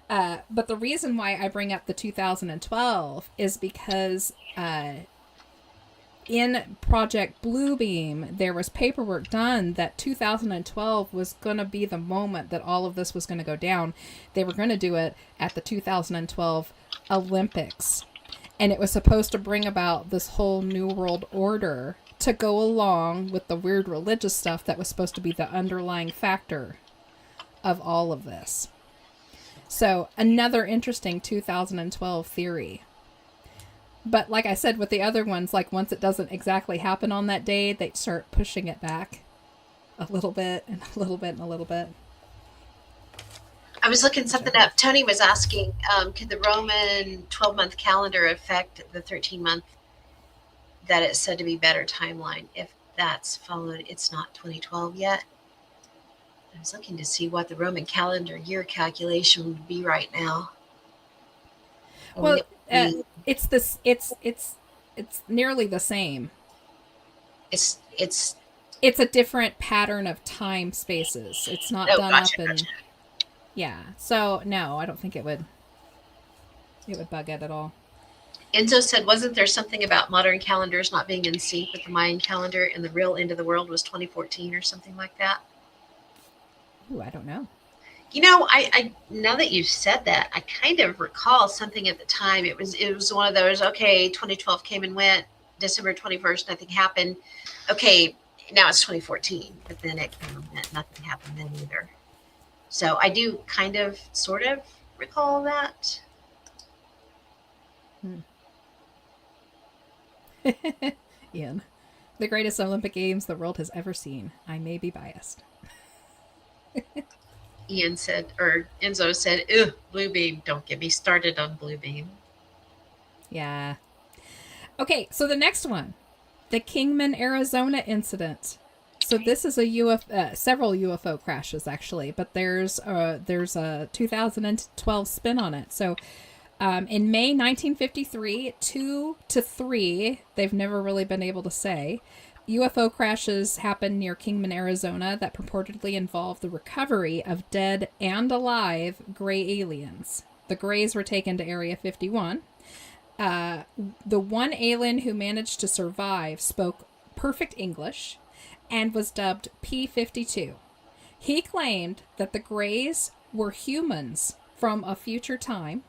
But the reason why I bring up the 2012 is because in Project Bluebeam, there was paperwork done that 2012 was going to be the moment that all of this was going to go down. They were going to do it at the 2012 Olympics. And it was supposed to bring about this whole new world order to go along with the weird religious stuff that was supposed to be the underlying factor of all of this. So, another interesting 2012 theory. But like I said, with the other ones, like once it doesn't exactly happen on that day, they start pushing it back a little bit and a little bit and a little bit. I was looking something up. Tony was asking, could the Roman 12-month calendar affect the 13-month that it's said to be better timeline? If that's followed, it's not 2012 yet. I was looking to see what the Roman calendar year calculation would be right now. Well, it's nearly the same. It's a different pattern of time spaces. It's not done up in. Gotcha. Yeah. So no, I don't think it would bug it at all. Enzo said, wasn't there something about modern calendars not being in sync with the Mayan calendar, and the real end of the world was 2014 or something like that? Ooh, I don't know. You know, I now that you've said that, I kind of recall something at the time. It was one of those, okay, 2012 came and went, December 21st, nothing happened. Okay, now it's 2014, but then it came and went, nothing happened then either. So I do kind of, sort of recall that. Ian, The greatest Olympic Games the world has ever seen. I may be biased. Ian said, or Enzo said, "Ugh, blue beam. Don't get me started on blue beam." Yeah. Okay, so the next one, the Kingman, Arizona incident. So this is several UFO crashes actually, but there's a 2012 spin on it. So in May 1953, 2 to 3, they've never really been able to say, UFO crashes happened near Kingman, Arizona that purportedly involved the recovery of dead and alive gray aliens. The grays were taken to Area 51. The one alien who managed to survive spoke perfect English and was dubbed P-52. He claimed that the grays were humans from a future time.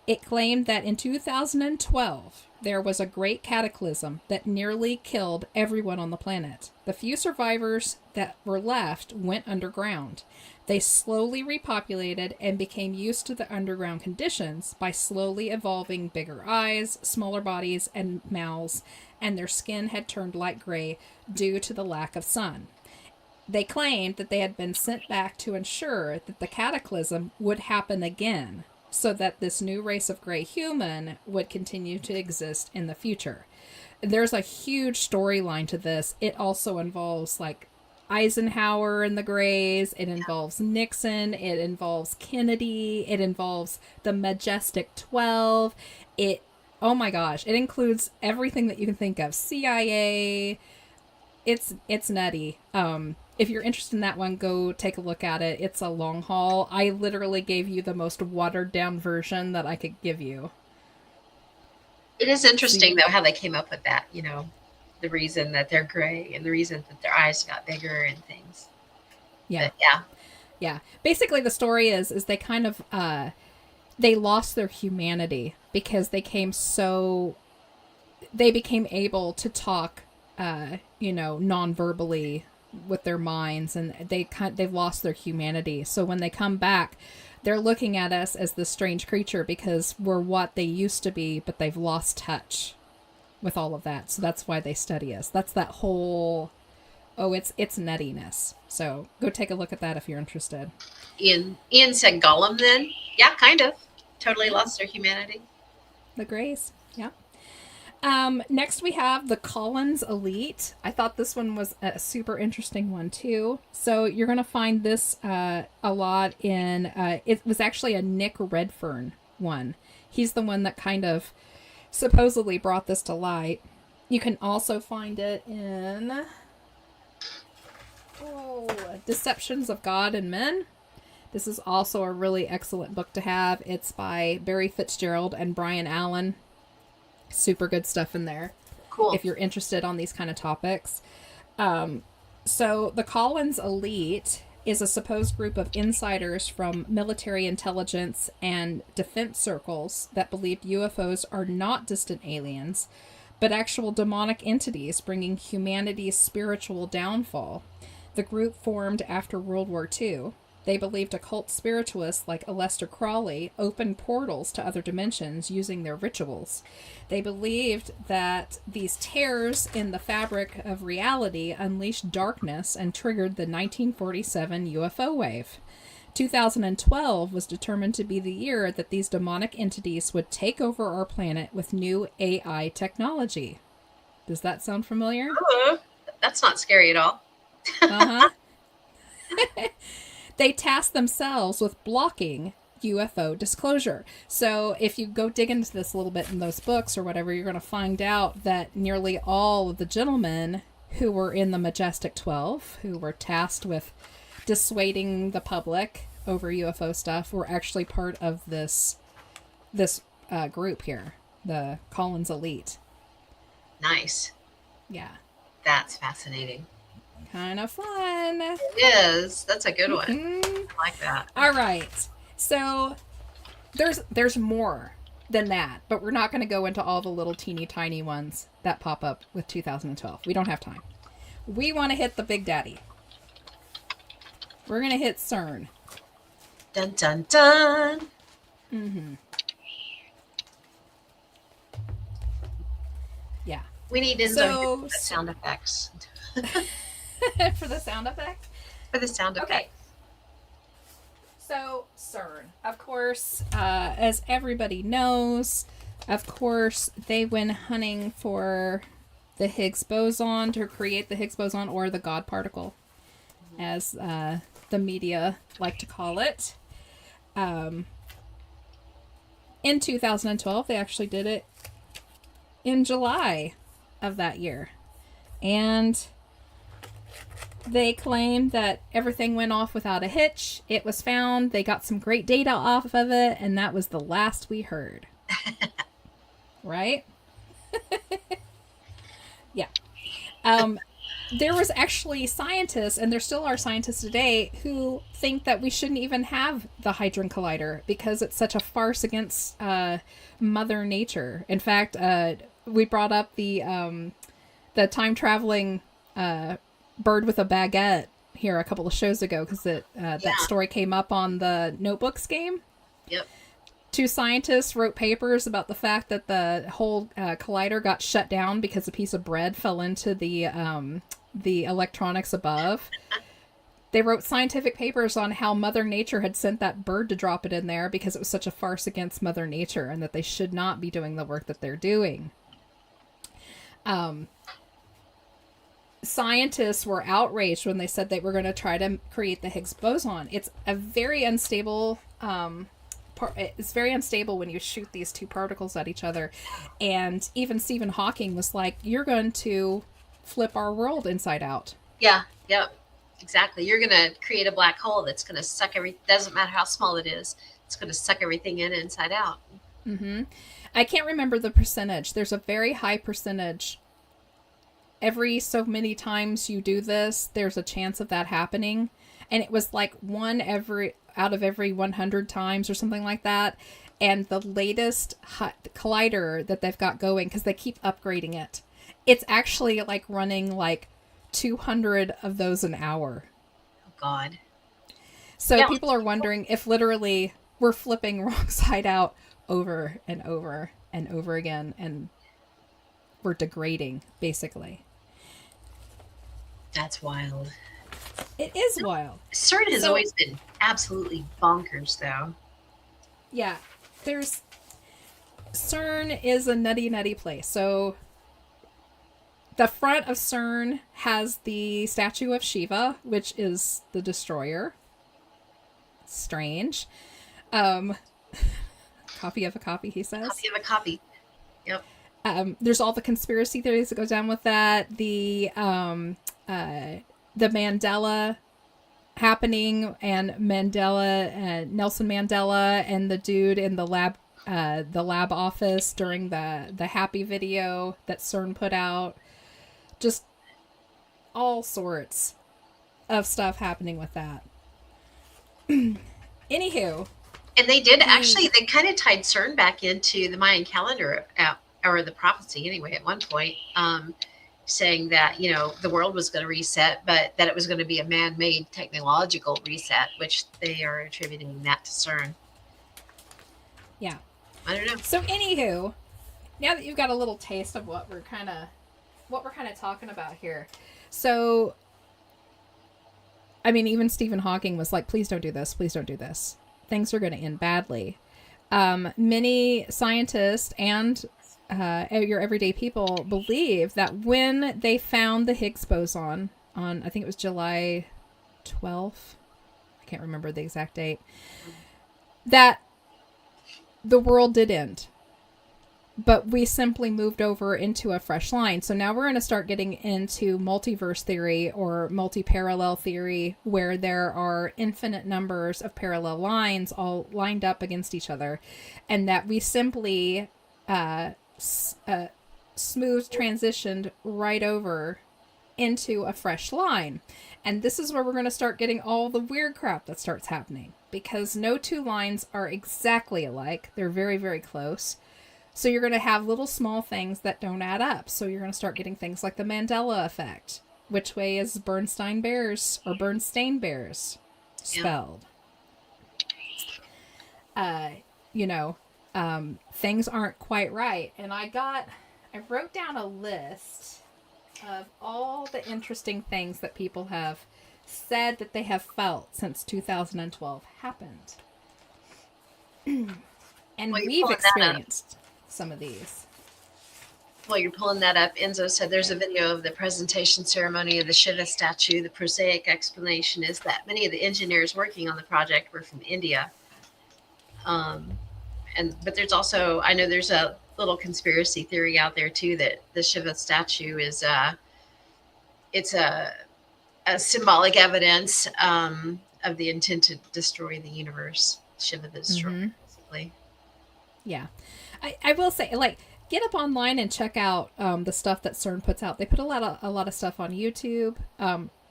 It claimed that in 2012, there was a great cataclysm that nearly killed everyone on the planet. The few survivors that were left went underground. They slowly repopulated and became used to the underground conditions by slowly evolving bigger eyes, smaller bodies, and mouths, and their skin had turned light gray due to the lack of sun. They claimed that they had been sent back to ensure that the cataclysm would happen again, so that this new race of gray human would continue to exist in the future. There's a huge storyline to this. It also involves like Eisenhower and the Greys. It involves Nixon. It involves Kennedy. It involves the Majestic 12. Oh my gosh, it includes everything that you can think of. CIA. It's nutty. If you're interested in that one, go take a look at it. It's a long haul. I literally gave you the most watered down version that I could give you. It is interesting, though, how they came up with that, the reason that they're gray and the reason that their eyes got bigger and things. Yeah. But, yeah. Yeah. Basically, the story is they kind of, they lost their humanity because they became able to talk, non-verbally with their minds, and they've lost their humanity. So when they come back, they're looking at us as this strange creature because we're what they used to be, but they've lost touch with all of that. So that's why they study us. That's that whole, it's nuttiness. So go take a look at that if you're interested. Ian said Gollum then. Yeah, kind of. Totally lost their humanity. The Greys. Yeah. Next we have the Collins Elite. I thought this one was a super interesting one too. So you're going to find this a lot in, it was actually a Nick Redfern one. He's the one that kind of supposedly brought this to light. You can also find it in Deceptions of God and Men. This is also a really excellent book to have. It's by Barry Fitzgerald and Brian Allen. Super good stuff in there. Cool. If you're interested on these kind of topics. So the Collins Elite is a supposed group of insiders from military intelligence and defense circles that believed UFOs are not distant aliens, but actual demonic entities bringing humanity's spiritual downfall. The group formed after World War II. They believed occult spiritualists like Aleister Crowley opened portals to other dimensions using their rituals. They believed that these tears in the fabric of reality unleashed darkness and triggered the 1947 UFO wave. 2012 was determined to be the year that these demonic entities would take over our planet with new AI technology. Does that sound familiar? That's not scary at all. Uh-huh. They tasked themselves with blocking UFO disclosure. So if you go dig into this a little bit in those books or whatever, you're going to find out that nearly all of the gentlemen who were in the Majestic 12, who were tasked with dissuading the public over UFO stuff, were actually part of this group here, the Collins Elite. Nice. Yeah. That's fascinating. Kind of fun. It is. That's a good one. Mm-hmm. I like that. All right. So there's more than that, but we're not going to go into all the little teeny tiny ones that pop up with 2012. We don't have time. We want to hit the Big Daddy. We're going to hit CERN. Dun, dun, dun. Mm-hmm. Yeah. We need Enzo here for the sound effects. For the sound effect? For the sound effect. Okay. So, CERN. Of course, as everybody knows, of course, they went hunting for the Higgs boson to create the Higgs boson, or the God particle, as the media like to call it. In 2012, they actually did it in July of that year. And they claimed that everything went off without a hitch. It was found. They got some great data off of it, and that was the last we heard. Right? Yeah. There was actually scientists, and there still are scientists today, who think that we shouldn't even have the Hadron Collider because it's such a farce against Mother Nature. In fact, we brought up the time-traveling bird with a baguette here a couple of shows ago because that story came up on the Notebooks game. Yep. 2 scientists wrote papers about the fact that the whole collider got shut down because a piece of bread fell into the electronics above. They wrote scientific papers on how Mother Nature had sent that bird to drop it in there because it was such a farce against Mother Nature and that they should not be doing the work that they're doing. Scientists were outraged when they said they were going to try to create the Higgs boson. It's a very unstable it's very unstable when you shoot these 2 particles at each other. And even Stephen Hawking was like, you're going to flip our world inside out. Yeah, yep, exactly. You're going to create a black hole that's going to suck doesn't matter how small it is, it's going to suck everything in inside out. Mm-hmm. I can't remember the percentage. There's a very high percentage. Every so many times you do this, there's a chance of that happening. And it was like 1 out of every 100 times or something like that. And the latest collider that they've got going, because they keep upgrading it, it's actually like running like 200 of those an hour. Oh, God. So people are wondering if literally we're flipping wrong side out over and over and over again, and we're degrading, basically. That's wild. It is wild. CERN has always been absolutely bonkers, though. Yeah. CERN is a nutty place. So the front of CERN has the statue of Shiva, which is the destroyer. Strange. Copy of a copy, he says. Copy of a copy. Yep. There's all the conspiracy theories that go down with that. The Mandela happening, and Nelson Mandela and the dude in the lab office during the happy video that CERN put out. Just all sorts of stuff happening with that. Anywho. And they did they kind of tied CERN back into the Mayan calendar, or the prophecy anyway, at one point, saying that, the world was going to reset, but that it was going to be a man-made technological reset, which they are attributing that to CERN. Yeah. I don't know. So anywho, now that you've got a little taste of what we're kind of talking about here. So, I mean, even Stephen Hawking was like, please don't do this. Please don't do this. Things are going to end badly. Many scientists and your everyday people believe that when they found the Higgs boson on, I think it was July 12th, I can't remember the exact date, that the world did end. But we simply moved over into a fresh line. So now we're going to start getting into multiverse theory or multi-parallel theory, where there are infinite numbers of parallel lines all lined up against each other. And that we simply smooth transitioned right over into a fresh line. And this is where we're going to start getting all the weird crap that starts happening. Because no 2 lines are exactly alike. They're very, very close. So you're going to have little small things that don't add up. So you're going to start getting things like the Mandela effect. Which way is Bernstein Bears spelled? Yeah. Things aren't quite right. And I I wrote down a list of all the interesting things that people have said that they have felt since 2012 happened. And Well, you're we've pulling that up. experienced some of these. While you're pulling that up, Enzo said there's a video of the presentation ceremony of the Shiva statue. The prosaic explanation is that many of the engineers working on the project were from India. But there's also, I know there's a little conspiracy theory out there too that the Shiva statue is it's a symbolic evidence of the intent to destroy the universe. Shiva the destroyer, basically. Yeah, I will say, like, get up online and check out the stuff that CERN puts out. They put a lot of stuff on YouTube,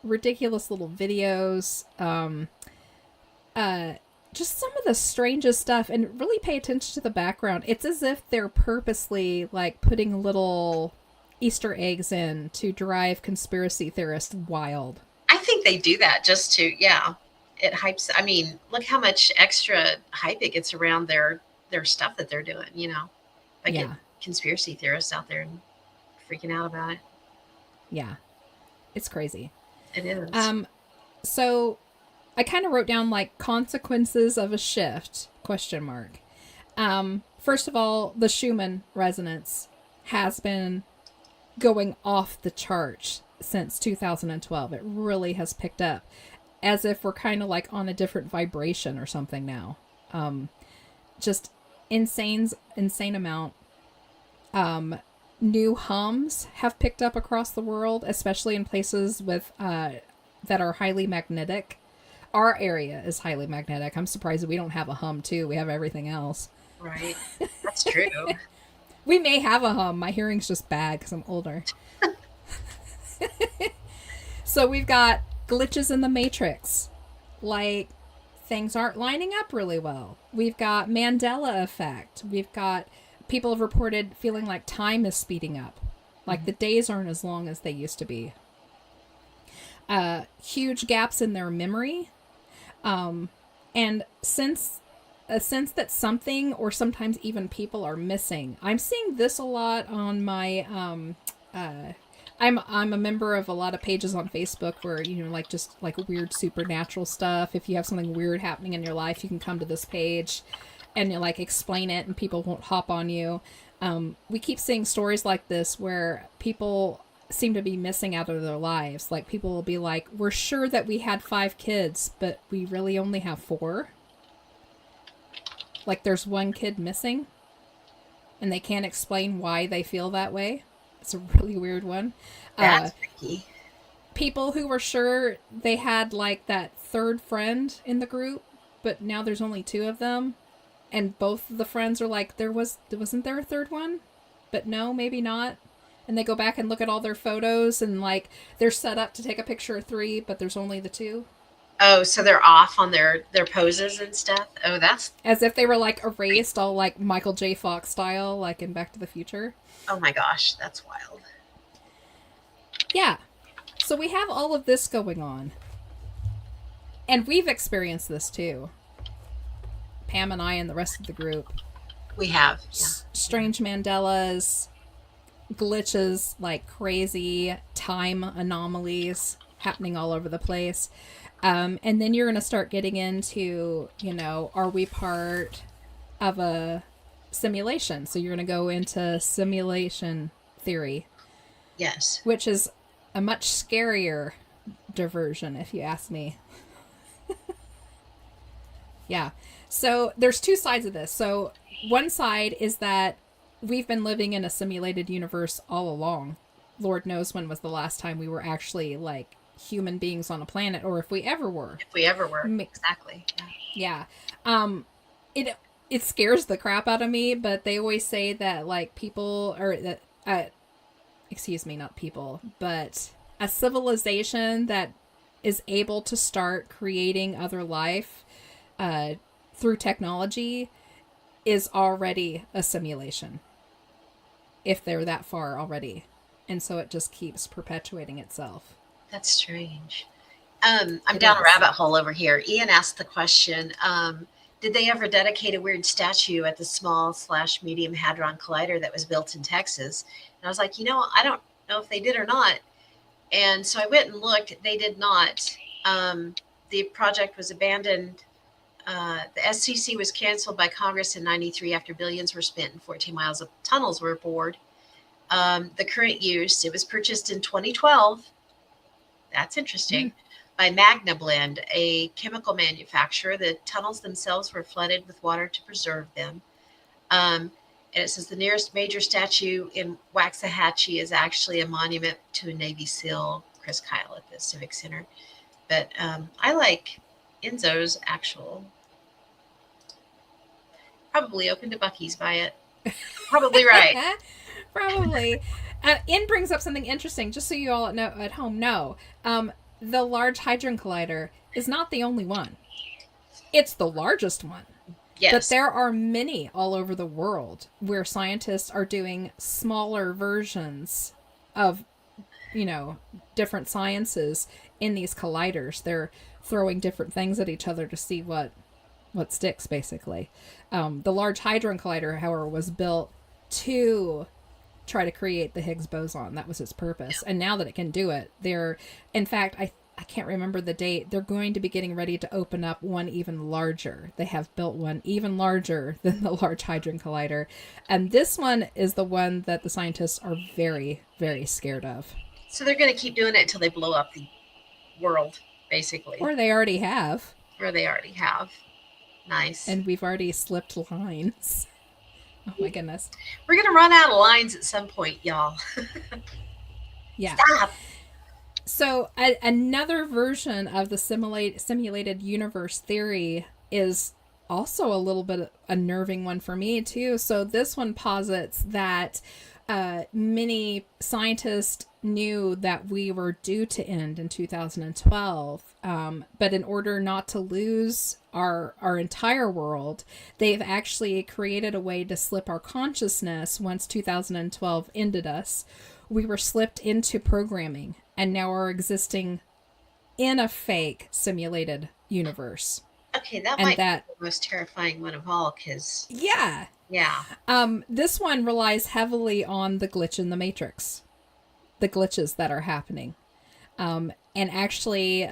ridiculous little videos, just some of the strangest stuff, and really pay attention to the background. It's as if they're purposely like putting little Easter eggs in to drive conspiracy theorists wild. I think they do that just to, it hypes. I mean, look how much extra hype it gets around their stuff that they're doing, like conspiracy theorists out there and freaking out about it. Yeah, it's crazy. It is. So I kind of wrote down like consequences of a shift, ? First of all, the Schumann resonance has been going off the charts since 2012. It really has picked up, as if we're kind of like on a different vibration or something now. Just insane amount. New hums have picked up across the world, especially in places with that are highly magnetic. Our area is highly magnetic. I'm surprised that we don't have a hum too. We have everything else. Right. That's true. We may have a hum. My hearing's just bad because I'm older. So we've got glitches in the matrix. Like, things aren't lining up really well. We've got Mandela effect. We've got people have reported feeling like time is speeding up. Like the days aren't as long as they used to be. Huge gaps in their memory. And since a sense that something or sometimes even people are missing. I'm seeing this a lot on my I'm a member of a lot of pages on Facebook where, like just like weird supernatural stuff. If you have something weird happening in your life, you can come to this page and like explain it and people won't hop on you. We keep seeing stories like this where people seem to be missing out of their lives. Like people will be like, we're sure that we had 5 kids, but we really only have 4. Like there's one kid missing and they can't explain why they feel that way. It's a really weird one. That's tricky. People who were sure they had like that 3rd friend in the group, but now there's only 2 of them. And both of the friends are like, wasn't there a 3rd one? But no, maybe not. And they go back and look at all their photos and like they're set up to take a picture of 3, but there's only the 2. Oh, so they're off on their poses and stuff. Oh, that's as if they were like erased, all like Michael J. Fox style, like in Back to the Future. Oh my gosh, that's wild. Yeah. So we have all of this going on. And we've experienced this too. Pam and I and the rest of the group. We have. Yeah. Strange Mandelas, glitches like crazy, time anomalies happening all over the place. And then you're going to start getting into, are we part of a simulation? So you're going to go into simulation theory. Yes. Which is a much scarier diversion, if you ask me. Yeah. So there's 2 sides of this. So one side is that we've been living in a simulated universe all along. Lord knows when was the last time we were actually like human beings on a planet, or if we ever were. Exactly. Yeah. It scares the crap out of me, but they always say that like people, or that excuse me, not people, but a civilization that is able to start creating other life through technology is already a simulation, if they're that far already. And so it just keeps perpetuating itself. That's strange. I'm down a rabbit hole over here. Ian asked the question, did they ever dedicate a weird statue at the small/medium hadron collider that was built in Texas? And I was like, I don't know if they did or not. And so I went and looked. They did not. The project was abandoned. The SCC was canceled by Congress in 93 after billions were spent and 14 miles of tunnels were bored. The current use, it was purchased in 2012. That's interesting. By Magna Blend, a chemical manufacturer. The tunnels themselves were flooded with water to preserve them. And it says the nearest major statue in Waxahachie is actually a monument to a Navy SEAL, Chris Kyle, at the Civic Center. But I like Enzo's actual. Probably open to Buc-ee's by it. Probably right. Probably. In brings up something interesting, just so you all know at home know. The Large Hadron Collider is not the only one. It's the largest one. Yes. But there are many all over the world where scientists are doing smaller versions of, different sciences in these colliders. They're throwing different things at each other to see what sticks, basically. The Large Hadron Collider, however, was built to try to create the Higgs boson. That was its purpose. And now that it can do it, in fact, I can't remember the date, they're going to be getting ready to open up one even larger. They have built one even larger than the Large Hadron Collider. And this one is the one that the scientists are very, very scared of. So they're going to keep doing it until they blow up the world, basically. Or they already have. Nice. And we've already slipped lines. Oh my goodness. We're going to run out of lines at some point, y'all. Yeah. Stop. So another version of the simulated universe theory is also a little bit unnerving one for me too. So this one posits that many scientists knew that we were due to end in 2012. But in order not to lose our entire world, they've actually created a way to slip our consciousness once 2012 ended us. We were slipped into programming and now are existing in a fake simulated universe. Okay, that might be the most terrifying one of all, because... Yeah. This one relies heavily on the glitch in the Matrix. The glitches that are happening. And actually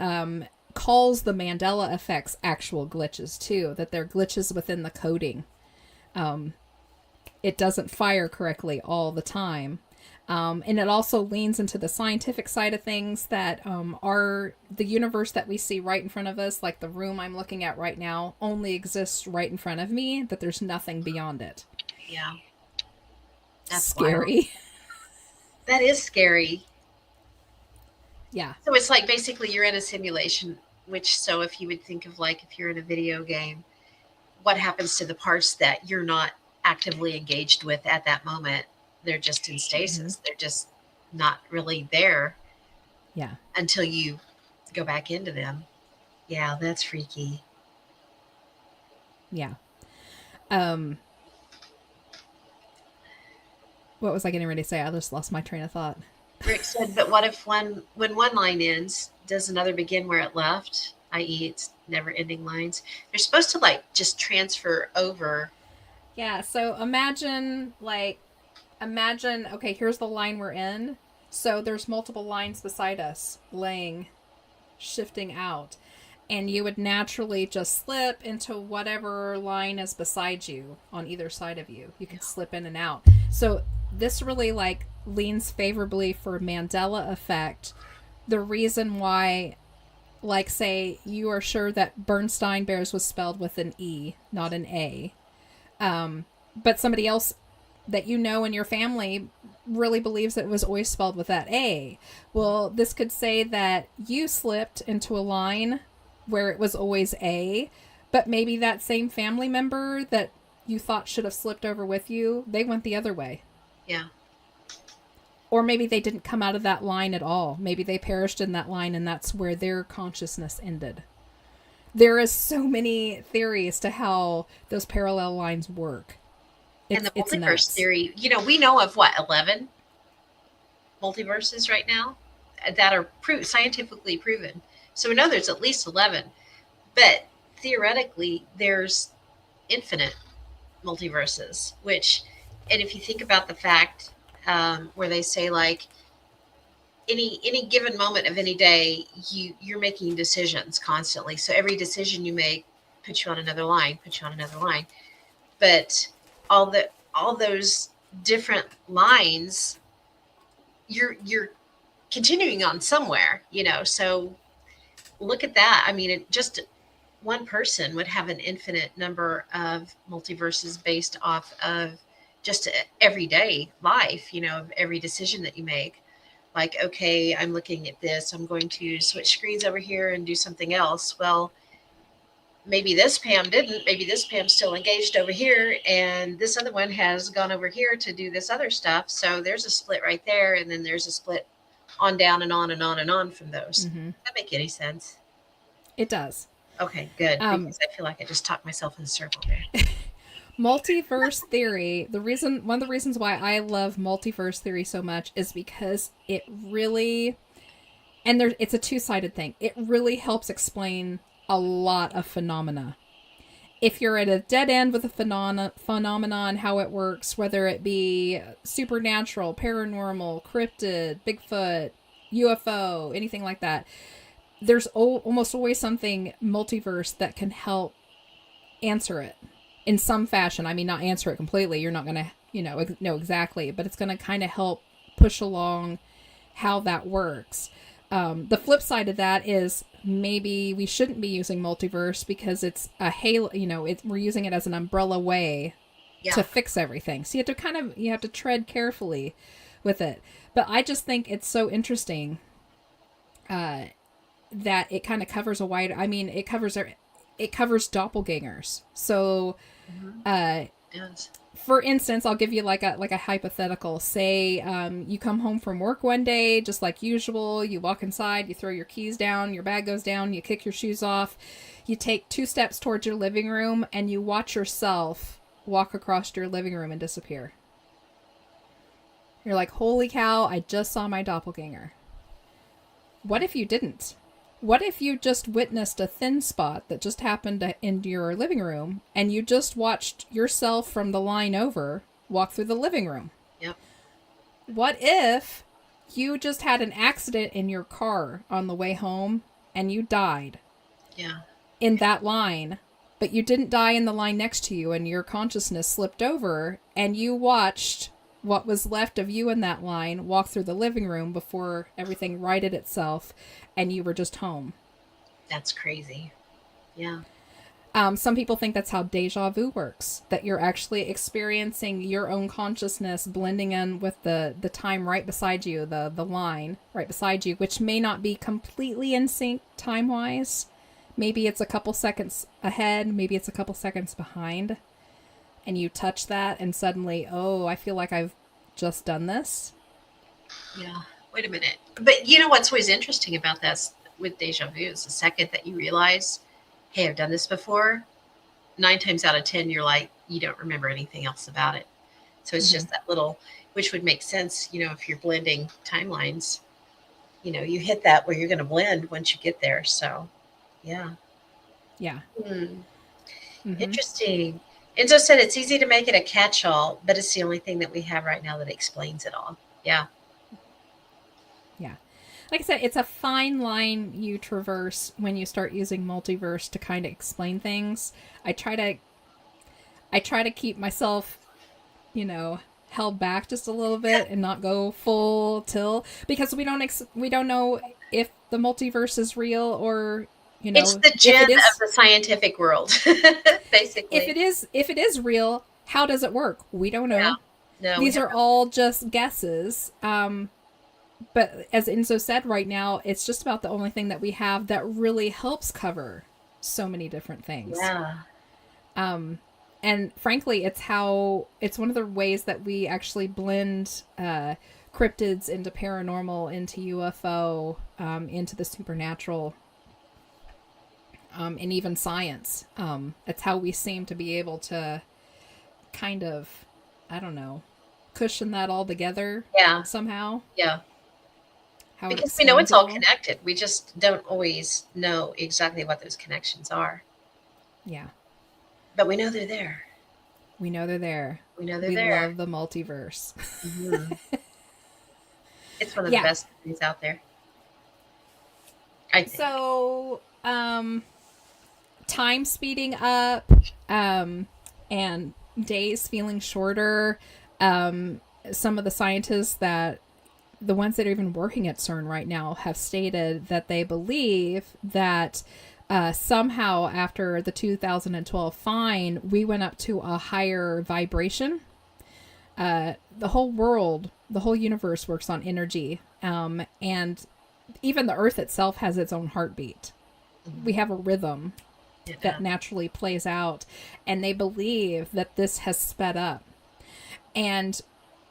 calls the Mandela effects actual glitches, too. That they're glitches within the coding. It doesn't fire correctly all the time. And it also leans into the scientific side of things that are the universe that we see right in front of us, like the room I'm looking at right now, only exists right in front of me, that there's nothing beyond it. Yeah. That's scary. Wild. That is scary. Yeah. So it's like basically you're in a simulation, so if you would think of like if you're in a video game, what happens to the parts that you're not actively engaged with at that moment? They're just in stasis. Mm-hmm. They're just not really there. Yeah. Until you go back into them. Yeah, that's freaky. Yeah. What was I getting ready to say? I just lost my train of thought. Rick said, but what if when one line ends, does another begin where it left? I.e. it's never-ending lines. They're supposed to like just transfer over. Yeah, so imagine, okay, here's the line we're in. So there's multiple lines beside us shifting out. And you would naturally just slip into whatever line is beside you on either side of you. You can slip in and out. So this really leans favorably for Mandela effect. The reason why, say you are sure that Bernstein Bears was spelled with an E, not an A. But somebody else that you know in your family really believes it was always spelled with that A. Well, this could say that you slipped into a line where it was always A, but maybe that same family member that you thought should have slipped over with you, they went the other way. Yeah. Or maybe they didn't come out of that line at all. Maybe they perished in that line and that's where their consciousness ended. There is so many theories to how those parallel lines work. And the multiverse theory, we know of 11 multiverses right now that are scientifically proven. So we know there's at least 11, but theoretically there's infinite multiverses, and if you think about the fact where they say like any given moment of any day, you're making decisions constantly. So every decision you make puts you on another line, puts you on another line. But all those different lines, you're continuing on somewhere, So look at that. I mean, just one person would have an infinite number of multiverses based off of just everyday life, of every decision that you make. Like, okay, I'm looking at this, I'm going to switch screens over here and do something else. Well, maybe this Pam didn't. Maybe this Pam's still engaged over here, and this other one has gone over here to do this other stuff. So there's a split right there, and then there's a split on down and on and on and on from those. Mm-hmm. Does that make any sense? It does. Okay, good. Because I feel like I just talked myself in a circle there. Multiverse theory, one of the reasons why I love multiverse theory so much is because it really, it's a two-sided thing. It really helps explain a lot of phenomena. If you're at a dead end with a phenomenon, how it works, whether it be supernatural, paranormal, cryptid, Bigfoot, UFO, anything like that, there's almost always something multiverse that can help answer it in some fashion. I mean, not answer it completely. You're not going to, know exactly, but it's going to kind of help push along how that works. The flip side of that is maybe we shouldn't be using multiverse because it's a halo, we're using it as an umbrella way to fix everything. So you have to tread carefully with it. But I just think it's so interesting, that it kind of covers it covers doppelgangers. So, Yes. For instance, I'll give you like a hypothetical. Say, you come home from work one day, just like usual. You walk inside, you throw your keys down, your bag goes down, you kick your shoes off, you take 2 steps towards your living room, and you watch yourself walk across your living room and disappear. You're like, holy cow, I just saw my doppelganger. What if you didn't? What if you just witnessed a thin spot that just happened in your living room, and you just watched yourself from the line over walk through the living room? Yep. What if you just had an accident in your car on the way home and you died? Yeah. In that line, but you didn't die in the line next to you, and your consciousness slipped over, and you watched what was left of you in that line walk through the living room before everything righted itself, and you were just home. That's crazy. Yeah. Some people think that's how deja vu works, that you're actually experiencing your own consciousness blending in with the time right beside you, the line right beside you, which may not be completely in sync time-wise. Maybe it's a couple seconds ahead, maybe it's a couple seconds behind. And you touch that and suddenly, oh, I feel like I've just done this. Yeah. Wait a minute. But you know what's always interesting about that with deja vu is the second that you realize, hey, I've done this before, 9 times out of 10, you're like, you don't remember anything else about it. So it's just that little, which would make sense, if you're blending timelines, you hit that where you're going to blend once you get there. So, yeah. Yeah. Interesting. Enzo said it's easy to make it a catch-all, but it's the only thing that we have right now that explains it all. Yeah. Yeah. Like I said, it's a fine line you traverse when you start using multiverse to kind of explain things. I try to keep myself, held back just a little bit and not go full tilt, because we don't know if the multiverse is real or, it's the gem of the scientific world, basically. If it is real, how does it work? We don't know. Yeah. No, these are all just guesses. But as Enzo said, right now, it's just about the only thing that we have that really helps cover so many different things. Yeah. And frankly, it's one of the ways that we actually blend cryptids into paranormal, into UFO, into the supernatural, and even science. It's how we seem to be able to kind of, I don't know, cushion that all together. Yeah. Somehow. Yeah. Because we know it's all connected. We just don't always know exactly what those connections are. Yeah. But we know they're there. We know they're there. We know they're We there. love the multiverse. Mhm. It's one of Yeah. the best things out there, I think. So, time speeding up, and days feeling shorter. Some of the scientists the ones that are even working at CERN right now have stated that they believe that somehow after the 2012 fine, we went up to a higher vibration. The whole world, the whole universe works on energy. And even the earth itself has its own heartbeat. We have a rhythm that naturally plays out. And they believe that this has sped up. And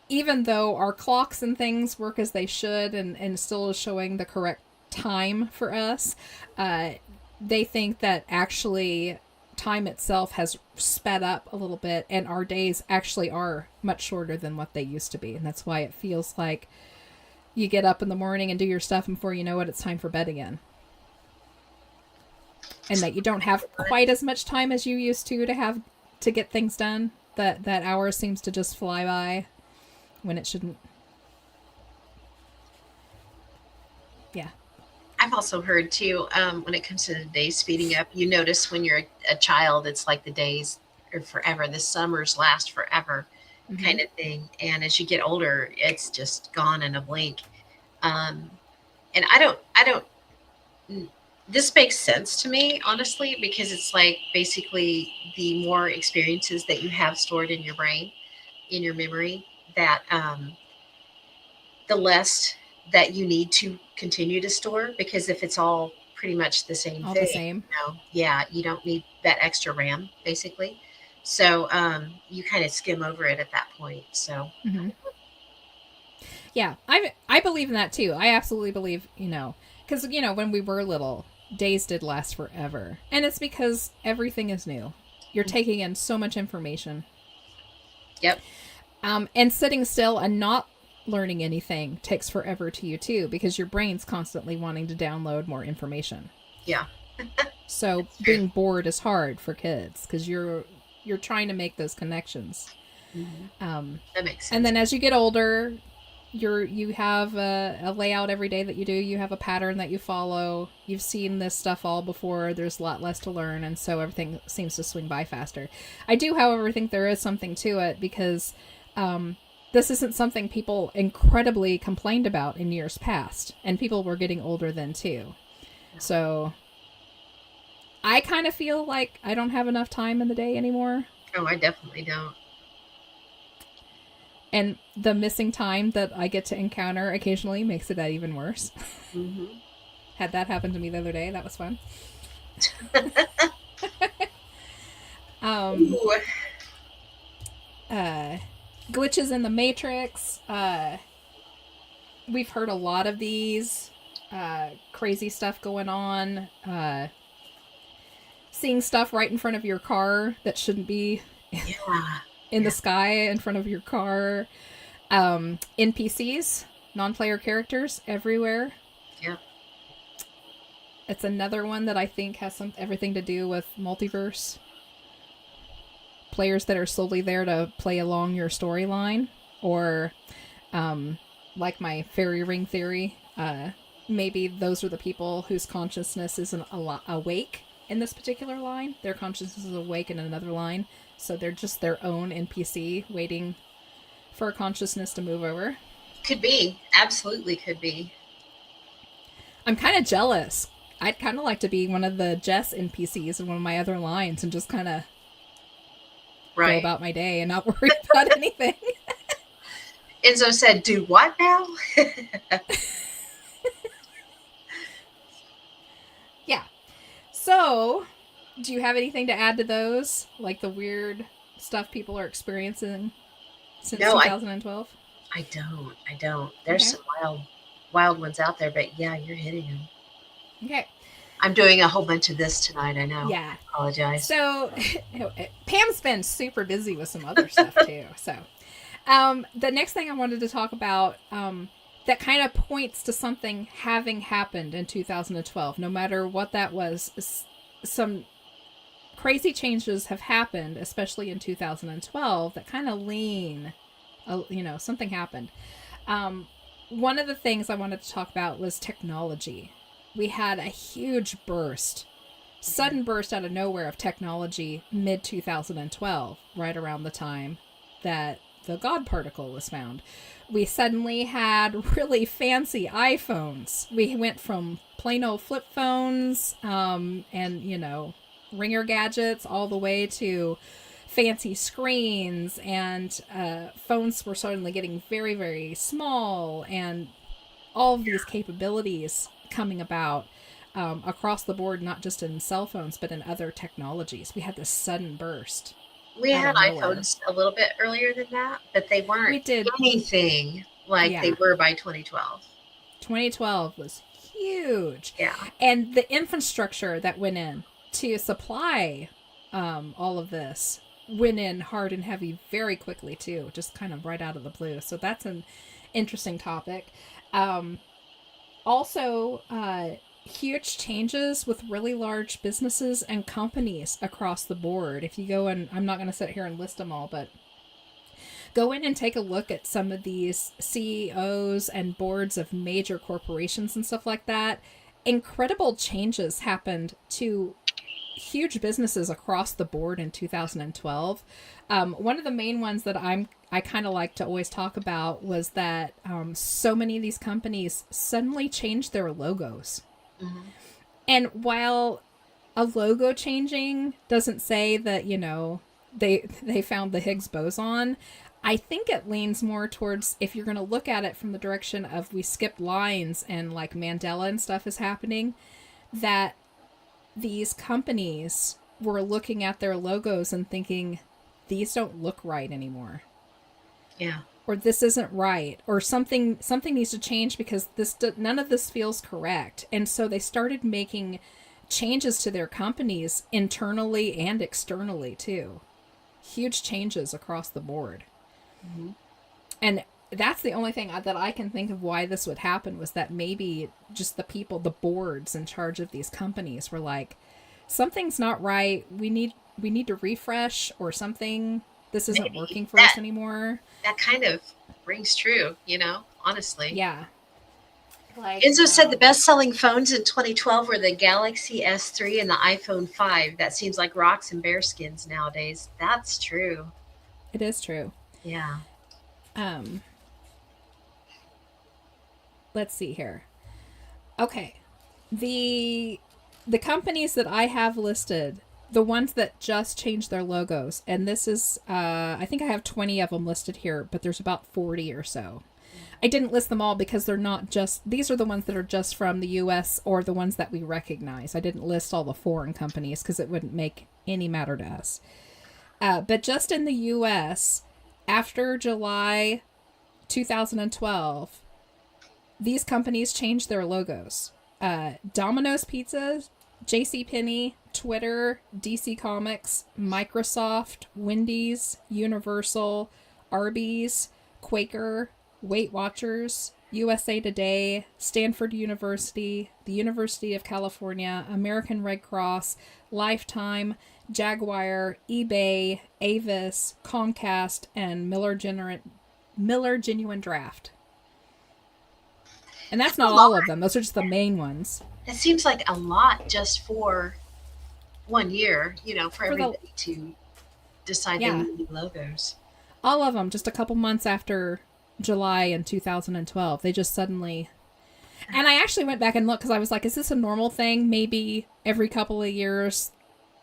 even though our clocks and things work as they should and still is showing the correct time for us, they think that actually time itself has sped up a little bit and our days actually are much shorter than what they used to be. And that's why it feels like you get up in the morning and do your stuff, and before you know it, it's time for bed again. And that you don't have quite as much time as you used to get things done. That hour seems to just fly by when it shouldn't. Yeah. I've also heard too, when it comes to the days speeding up, you notice when you're a child, it's like the days are forever. The summers last forever, kind of thing. And as you get older, it's just gone in a blink. And I don't, this makes sense to me, honestly, because it's like basically the more experiences that you have stored in your brain, in your memory, that the less that you need to continue to store, because if it's all pretty much the same All thing, the same. you don't need that extra RAM, basically. So you kind of skim over it at that point. So yeah, I believe in that too. I absolutely believe, because when we were little, days did last forever, and it's because everything is new. You're taking in so much information. Yep. And sitting still and not learning anything takes forever to you too, because your brain's constantly wanting to download more information. Yeah. So being bored is hard for kids because you're trying to make those connections. That makes sense. And then as you get older, you have a layout every day that you do. You have a pattern that you follow. You've seen this stuff all before. There's a lot less to learn, and so everything seems to swing by faster. I do, however, think there is something to it because this isn't something people incredibly complained about in years past, and people were getting older then too. So I kind of feel like I don't have enough time in the day anymore. Oh, I definitely don't. And the missing time that I get to encounter occasionally makes it that even worse. Had that happen to me the other day. That was fun. Glitches in the Matrix. We've heard a lot of these. Crazy stuff going on. Seeing stuff right in front of your car that shouldn't be. In the sky in front of your car. NPCs, non-player characters everywhere. Yeah. It's another one that I think has everything to do with multiverse. Players that are solely there to play along your storyline, or like my fairy ring theory, maybe those are the people whose consciousness isn't awake in this particular line. Their consciousness is awake in another line. So they're just their own NPC waiting for a consciousness to move over. Could be. Absolutely could be. I'm kind of jealous. I'd kind of like to be one of the Jess NPCs in one of my other lines and just kind of go about my day and not worry about anything. Enzo said, do what now? Yeah. So, do you have anything to add to those? Like the weird stuff people are experiencing since 2012? I don't. There's some wild ones out there, but yeah, you're hitting them. Okay. I'm doing a whole bunch of this tonight, I know. Yeah. I apologize. So, Pam's been super busy with some other stuff too. So, the next thing I wanted to talk about that kind of points to something having happened in 2012, no matter what that was, some crazy changes have happened, especially in 2012, that kind of lean, something happened. One of the things I wanted to talk about was technology. We had a huge sudden burst out of nowhere of technology mid 2012, right around the time that the God particle was found. We suddenly had really fancy iPhones. We went from plain old flip phones and, ringer gadgets all the way to fancy screens, and phones were suddenly getting very, very small, and all of these capabilities coming about across the board, not just in cell phones, but in other technologies. We had this sudden burst. We out had of nowhere. iPhones a little bit earlier than that, but they We weren't did. anything like they Yeah. were by 2012. 2012 was huge. Yeah. And the infrastructure that went in to supply all of this went in hard and heavy very quickly, too, just kind of right out of the blue. So that's an interesting topic. Also, huge changes with really large businesses and companies across the board. If you go and I'm not going to sit here and list them all, but go in and take a look at some of these CEOs and boards of major corporations and stuff like that. Incredible changes happened to huge businesses across the board in 2012. One of the main ones that I kind of like to always talk about was that so many of these companies suddenly changed their logos. Mm-hmm. And while a logo changing doesn't say that, they found the Higgs boson, I think it leans more towards, if you're going to look at it from the direction of we skipped lines and like Mandela and stuff is happening, that these companies were looking at their logos and thinking, these don't look right anymore. Yeah. Or this isn't right, or something needs to change because none of this feels correct. And so they started making changes to their companies internally and externally too. Huge changes across the board. Mm-hmm. And that's the only thing that I can think of why this would happen, was that maybe just the boards in charge of these companies were like, something's not right. We need to refresh or something. This isn't Maybe working for us anymore. That kind of rings true, honestly. Yeah. Like, Enzo said the best-selling phones in 2012 were the Galaxy S3 and the iPhone 5. That seems like rocks and bearskins nowadays. That's true. It is true. Yeah. Let's see here. Okay. The companies that I have listed, the ones that just changed their logos, and this is, I think I have 20 of them listed here, but there's about 40 or so. I didn't list them all because they're not just, these are the ones that are just from the US or the ones that we recognize. I didn't list all the foreign companies because it wouldn't make any matter to us. But just in the US, after July 2012, these companies changed their logos. Domino's Pizza, JCPenney, Twitter, DC Comics, Microsoft, Wendy's, Universal, Arby's, Quaker, Weight Watchers, USA Today, Stanford University, the University of California, American Red Cross, Lifetime, Jaguar, eBay, Avis, Comcast, and Miller Genuine Draft. And that's not all of them. Those are just the main ones. It seems like a lot just for 1 year, for everybody to decide they need new logos. All of them, just a couple months after July in 2012. They just suddenly... And I actually went back and looked because I was like, is this a normal thing? Maybe every couple of years,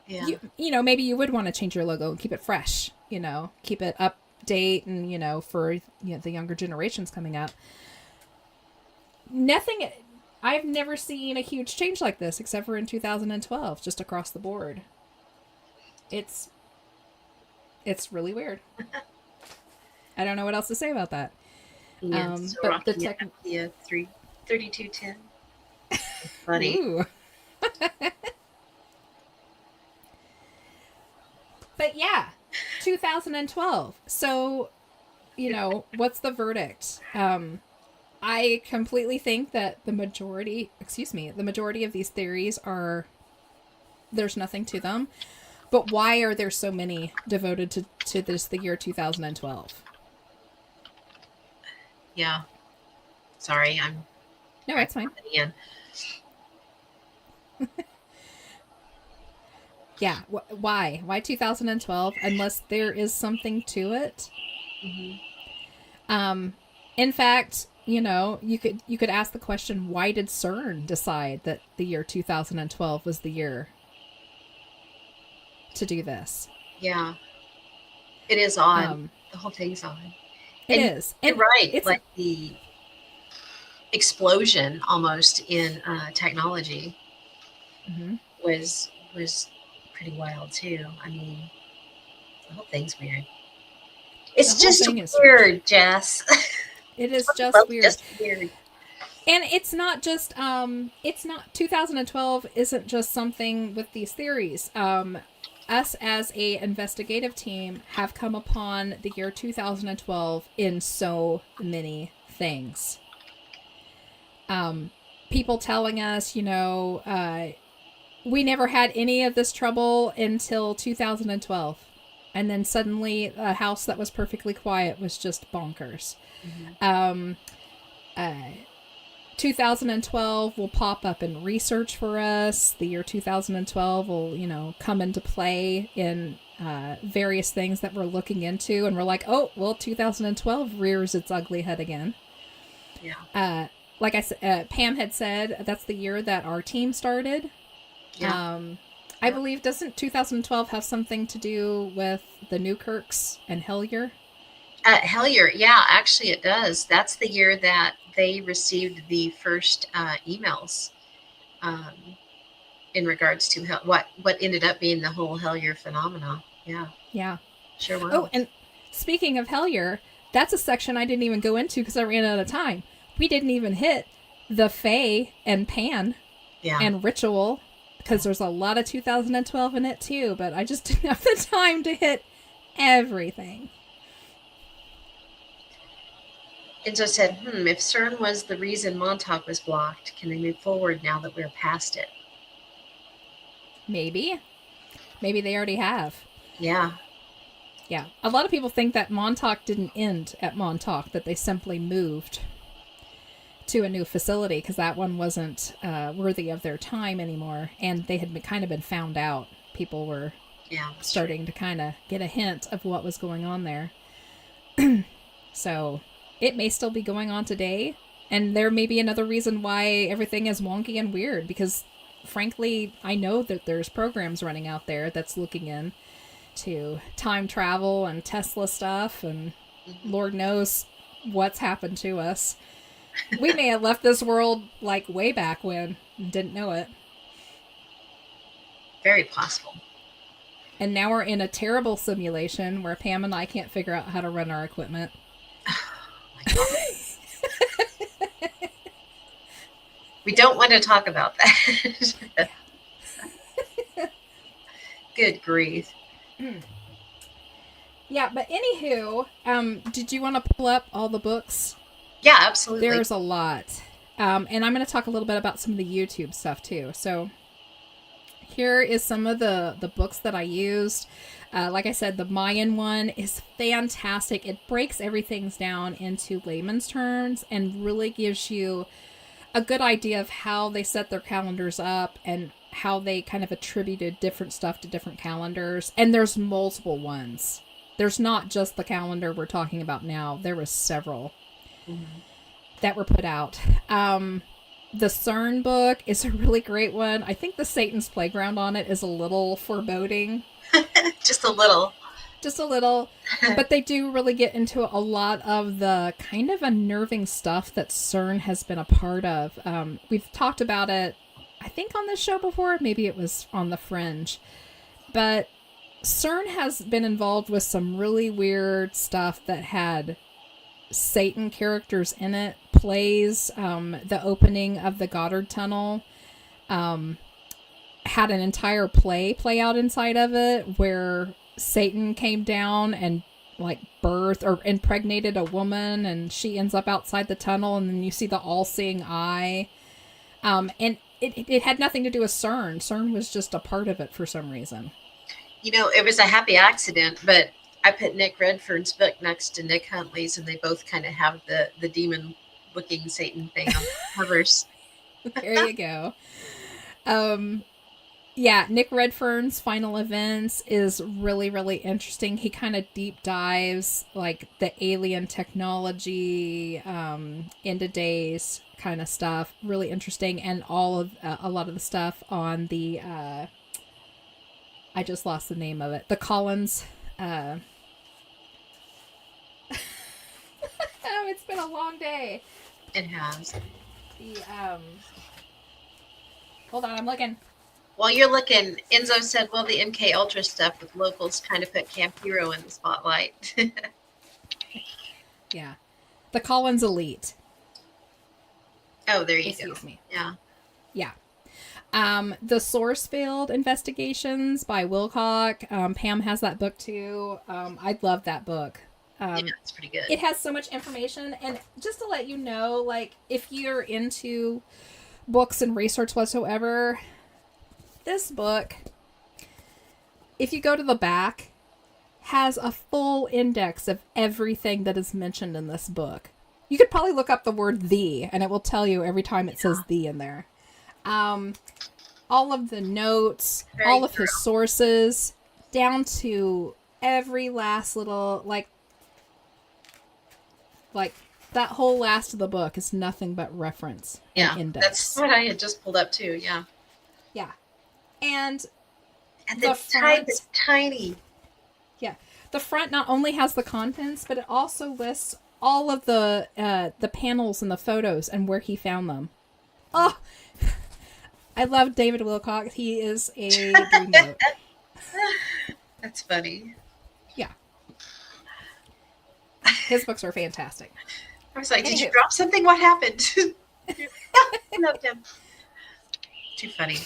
maybe you would want to change your logo and keep it fresh, keep it update and, for the younger generations coming up. Nothing... I've never seen a huge change like this except for in 2012, just across the board. It's really weird. I don't know what else to say about that. Yeah, but the 3210. Funny. But yeah, 2012. So, what's the verdict? I completely think that the majority of these theories there's nothing to them. But why are there so many devoted to the year 2012? Yeah. Sorry, I'm No, it's fine. again. Yeah, why? Why 2012? Unless there is something to it. Mm-hmm. In fact, you could ask the question, why did CERN decide that the year 2012 was the year to do this? Yeah, it is odd. Um, The whole thing's odd. it And is. you're And right. it's Like the explosion almost in technology Mhm. was pretty wild too. I mean, the whole thing's weird. It's the whole just thing is weird, Jess. it is just weird. Just weird. And it's not just it's not 2012 isn't just something with these theories. Us as a investigative team have come upon the year 2012 in so many things. People telling us, we never had any of this trouble until 2012. And then suddenly a house that was perfectly quiet was just bonkers. Mm-hmm. 2012 will pop up in research for us. The year 2012 will, come into play in various things that we're looking into. And we're like, oh, well, 2012 rears its ugly head again. Yeah. Like I said, Pam had said, that's the year that our team started. Yeah. I believe, doesn't 2012 have something to do with the Newkirks and Hellier? Hellier, yeah, actually it does. That's the year that they received the first emails um, in regards to what ended up being the whole Hellier phenomena. Yeah, Yeah. sure Oh, was. and speaking of Hellier, that's a section I didn't even go into because I ran out of time. We didn't even hit the Fae and Pan Yeah. and Ritual because there's a lot of 2012 in it too, but I just didn't have the time to hit everything. Enzo said, if CERN was the reason Montauk was blocked, can they move forward now that we're past it? Maybe. Maybe they already have. Yeah. Yeah. A lot of people think that Montauk didn't end at Montauk, that they simply moved to a new facility because that one wasn't worthy of their time anymore. And they had kind of been found out. People were starting to kind of get a hint of what was going on there. So it may still be going on today. And there may be another reason why everything is wonky and weird because, frankly, I know that there's programs running out there that's looking in to time travel and Tesla stuff, and Lord knows what's happened to us. We may have left this world like way back when and didn't know it. Very possible. And now we're in a terrible simulation where Pam and I can't figure out how to run our equipment. We don't want to talk about that. Good grief. Yeah, but anywho, did you want to pull up all the books? Yeah, absolutely. There's a lot. And I'm going to talk a little bit about some of the YouTube stuff too. So here is some of the books that I used. Like I said, the Mayan one is fantastic. It breaks everything down into layman's terms and really gives you a good idea of how they set their calendars up and how they kind of attributed different stuff to different calendars. And there's multiple ones. There's not just the calendar we're talking about now. There was several that were put out. The CERN book is a really great one. I think the Satan's Playground on it is a little foreboding. Just a little. Just a little. But they do really get into a lot of the kind of unnerving stuff that CERN has been a part of. We've talked about it, I think, on this show before. Maybe it was on The Fringe. But CERN has been involved with some really weird stuff that had Satan characters in it. Plays, the opening of the Goddard Tunnel had an entire play out inside of it where Satan came down and like birthed or impregnated a woman, and she ends up outside the tunnel, and then you see the all-seeing eye. And it had nothing to do with CERN. CERN was just a part of it for some reason. You know, it was a happy accident, but I put Nick Redfern's book next to Nick Huntley's, and they both kind of have the demon looking Satan thing on the covers. There you go. Yeah, Nick Redfern's Final Events is really, really interesting. He kind of deep dives like the alien technology, end of days kind of stuff. Really interesting, and all of a lot of the stuff on the I just lost the name of it. The Collins. Oh, it's been a long day. It has. The hold on, I'm looking. While you're looking, Enzo said, well, the MK Ultra stuff with locals kind of put Camp Hero in the spotlight. Yeah. The Collins Elite. Oh, there you go. Excuse me. Yeah. Yeah. The Source Field Investigations by Wilcock. Pam has that book too. I love that book. Yeah, it's pretty good. It has so much information. And just to let you know, like, if you're into books and research whatsoever, this book, if you go to the back, has a full index of everything that is mentioned in this book. You could probably look up the word "the" and it will tell you every time it says "the" in there. All of the notes, all of his sources, down to every last little, like that whole last of the book is nothing but reference and index. That's what I had just pulled up too. Yeah. Yeah. And the type is tiny. Yeah. The front not only has the contents, but it also lists all of the panels and the photos and where he found them. Oh, I love David Wilcock. He is a dreamboat. That's funny. Yeah. His books are fantastic. I was like, did you drop something? What happened? No, too funny.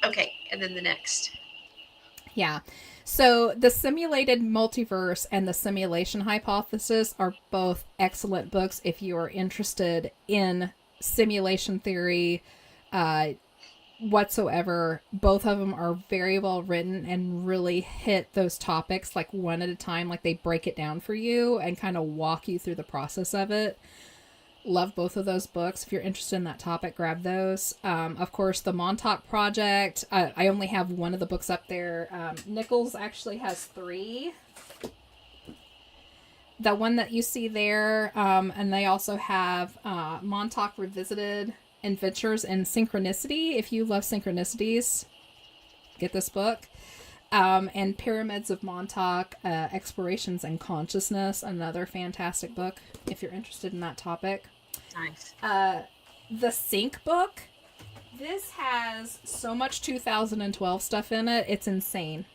Okay, and then the next. Yeah. So the Simulated Multiverse and the Simulation Hypothesis are both excellent books if you are interested in simulation theory whatsoever. Both of them are very well written and really hit those topics like one at a time. Like they break it down for you and kind of walk you through the process of it. Love both of those books. If you're interested in that topic, grab those. Of course, the Montauk Project. I only have one of the books up there. Nichols actually has 3. The one that you see there, and they also have Montauk Revisited, Adventures in Synchronicity. If you love synchronicities, get this book. And Pyramids of Montauk, Explorations in Consciousness, another fantastic book if you're interested in that topic. Nice. The Sync book, this has so much 2012 stuff in it, it's insane.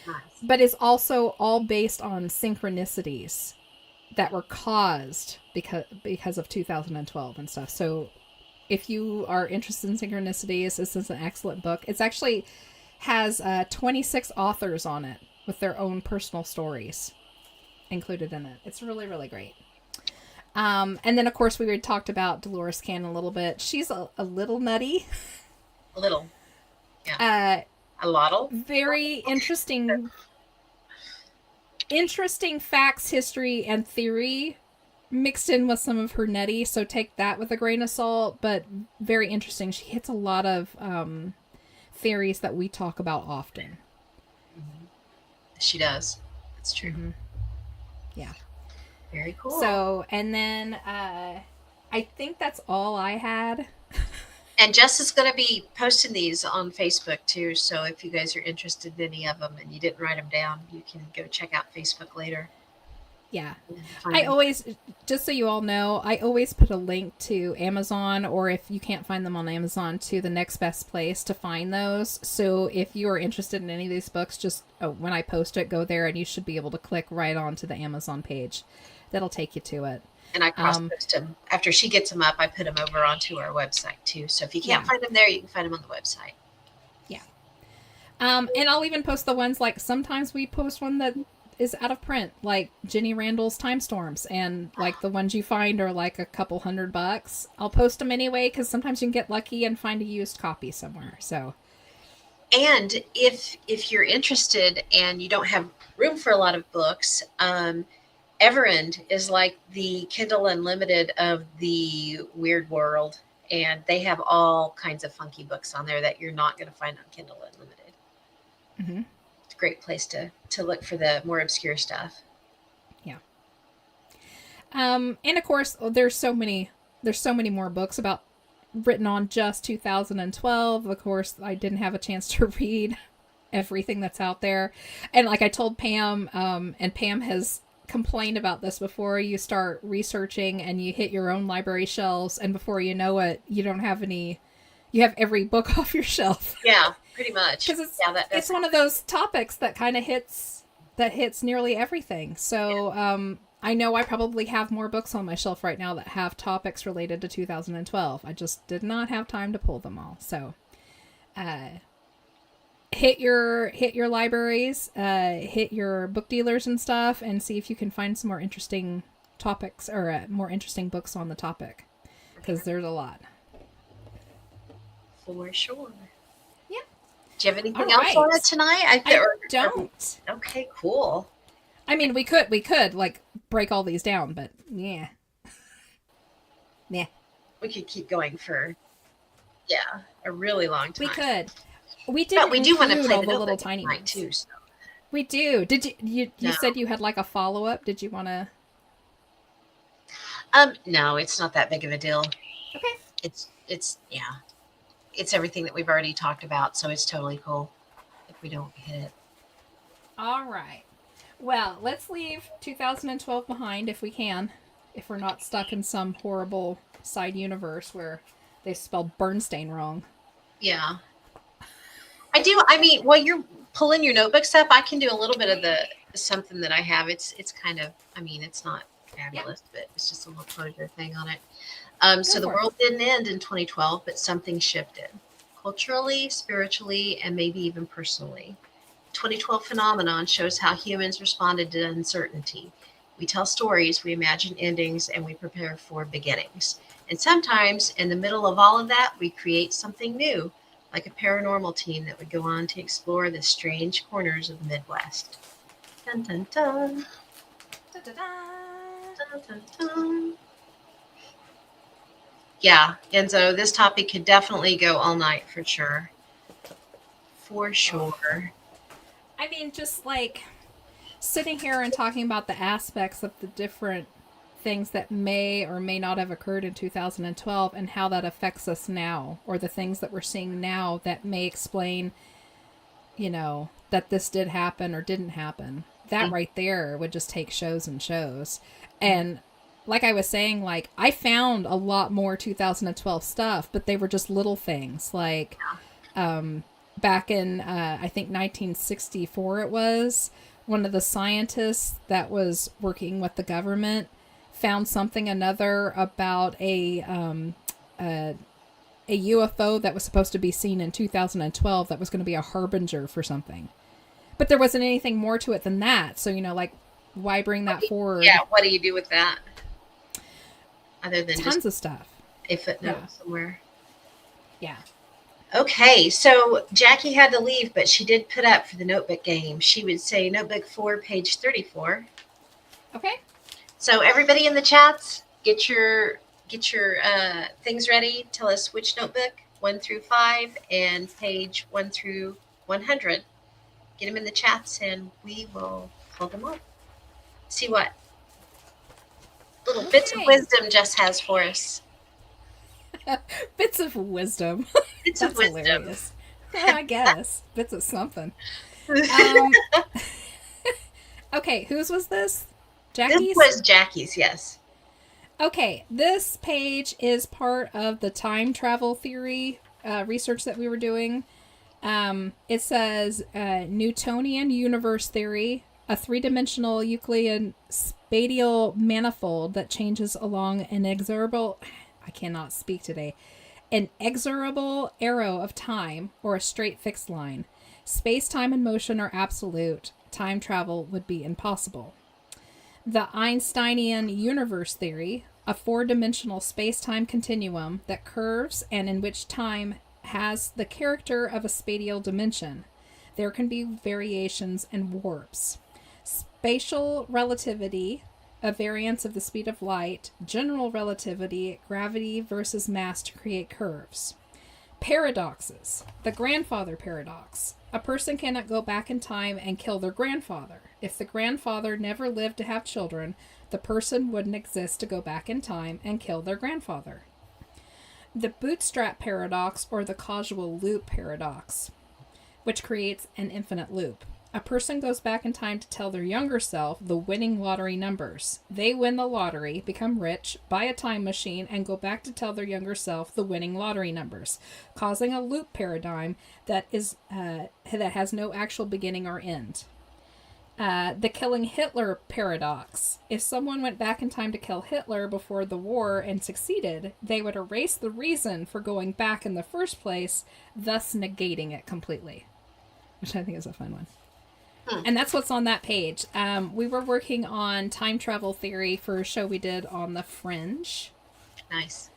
Nice. But it's also all based on synchronicities that were caused because of 2012 and stuff. So if you are interested in synchronicities, this is an excellent book. It's actually has 26 authors on it with their own personal stories included in it. It's really, really great. And then, of course, we already talked about Dolores Cannon a little bit. She's a little nutty. A little. Yeah. A lot. Very interesting facts, history, and theory mixed in with some of her nutty. So take that with a grain of salt, but very interesting. She hits a lot of theories that we talk about often. Mm-hmm. She does. That's true. Mm-hmm. Yeah. Very cool. So, and then I think that's all I had. And Jess is going to be posting these on Facebook too. So if you guys are interested in any of them and you didn't write them down, you can go check out Facebook later. Yeah. I always, just so you all know, I always put a link to Amazon, or if you can't find them on Amazon, to the next best place to find those. So if you are interested in any of these books, just when I post it, go there and you should be able to click right onto the Amazon page. That'll take you to it. And I cross-post them. After she gets them up, I put them over onto our website too. So if you can't find them there, you can find them on the website. Yeah. And I'll even post the ones, like sometimes we post one that is out of print, like Jenny Randall's Time Storms, and like the ones you find are like a couple $100. I'll post them anyway because sometimes you can get lucky and find a used copy somewhere. So And if you're interested and you don't have room for a lot of books, Everend is like the Kindle Unlimited of the weird world, and they have all kinds of funky books on there that you're not going to find on Kindle Unlimited. Mm-hmm. It's a great place to look for the more obscure stuff. Yeah. And of course, there's so many more books about written on just 2012. Of course, I didn't have a chance to read everything that's out there, and like I told Pam, and Pam has complained about this before. You start researching and you hit your own library shelves, and before you know it, you don't have any. You have every book off your shelf. Yeah, pretty much. Because it's one of those topics that kind of hits nearly everything. So I know I probably have more books on my shelf right now that have topics related to 2012. I just did not have time to pull them all. So hit your libraries, hit your book dealers and stuff, and see if you can find some more interesting topics or more interesting books on the topic, because there's a lot. For sure. Yeah. Do you have anything else on it tonight? I don't. Okay, cool. I mean, we could like break all these down, but yeah. Yeah. We could keep going for a really long time. We could. We did. But we do want to play all the little tiny ones too. So. We do. Did you No. said you had like a follow-up? Did you want to? No, it's not that big of a deal. Okay. It's everything that we've already talked about, so it's totally cool if we don't hit it. All right. Well, let's leave 2012 behind if we can, if we're not stuck in some horrible side universe where they spelled Bernstein wrong. Yeah. I mean, while you're pulling your notebooks up, I can do a little bit of something that I have. It's kind of, I mean, it's not fabulous, but it's just a little closure thing on it. So the world didn't end in 2012, but something shifted culturally, spiritually, and maybe even personally. 2012 phenomenon shows how humans responded to uncertainty. We tell stories, we imagine endings, and we prepare for beginnings. And sometimes in the middle of all of that, we create something new, like a paranormal team that would go on to explore the strange corners of the Midwest. Dun, dun, dun. Dun, dun, dun. Dun, dun, dun. Yeah, Enzo, this topic could definitely go all night for sure. For sure. I mean, just like sitting here and talking about the aspects of the different things that may or may not have occurred in 2012 and how that affects us now, or the things that we're seeing now that may explain, that this did happen or didn't happen. That right there would just take shows and shows. And like I was saying, like I found a lot more 2012 stuff, but they were just little things like, back in, I think 1964 it was, one of the scientists that was working with the government found another about a UFO that was supposed to be seen in 2012 that was going to be a harbinger for something. But there wasn't anything more to it than that. So, like, why bring that forward? Yeah, what do you do with that? Other than tons of stuff. A footnote somewhere. Yeah. Okay, so Jackie had to leave, but she did put up for the notebook game. She would say notebook 4, page 34. Okay. So everybody in the chats, get your things ready. Tell us which notebook, 1 through 5, and page 1 through 100. Get them in the chats, and we will pull them up. See what little bits of wisdom Jess has for us. Bits of wisdom. Bits of wisdom. Hilarious. I guess. Bits of something. Okay, whose was this? Jackie's? This was Jackie's, yes. Okay, this page is part of the time travel theory research that we were doing. It says Newtonian universe theory, a three-dimensional Euclidean spatial manifold that changes along an inexorable arrow of time or a straight fixed line. Space, time, and motion are absolute. Time travel would be impossible. The Einsteinian universe theory, a four-dimensional space-time continuum that curves and in which time has the character of a spatial dimension. There can be variations and warps. Spatial relativity, a variance of the speed of light. General relativity, gravity versus mass to create curves. Paradoxes. The grandfather paradox. A person cannot go back in time and kill their grandfather. If the grandfather never lived to have children, the person wouldn't exist to go back in time and kill their grandfather. The bootstrap paradox, or the causal loop paradox, which creates an infinite loop. A person goes back in time to tell their younger self the winning lottery numbers. They win the lottery, become rich, buy a time machine, and go back to tell their younger self the winning lottery numbers, causing a loop paradigm that has no actual beginning or end. The killing Hitler paradox. If someone went back in time to kill Hitler before the war and succeeded, they would erase the reason for going back in the first place, thus negating it completely. Which I think is a fun one. And that's what's on that page. We were working on time travel theory for a show we did on the Fringe. Nice.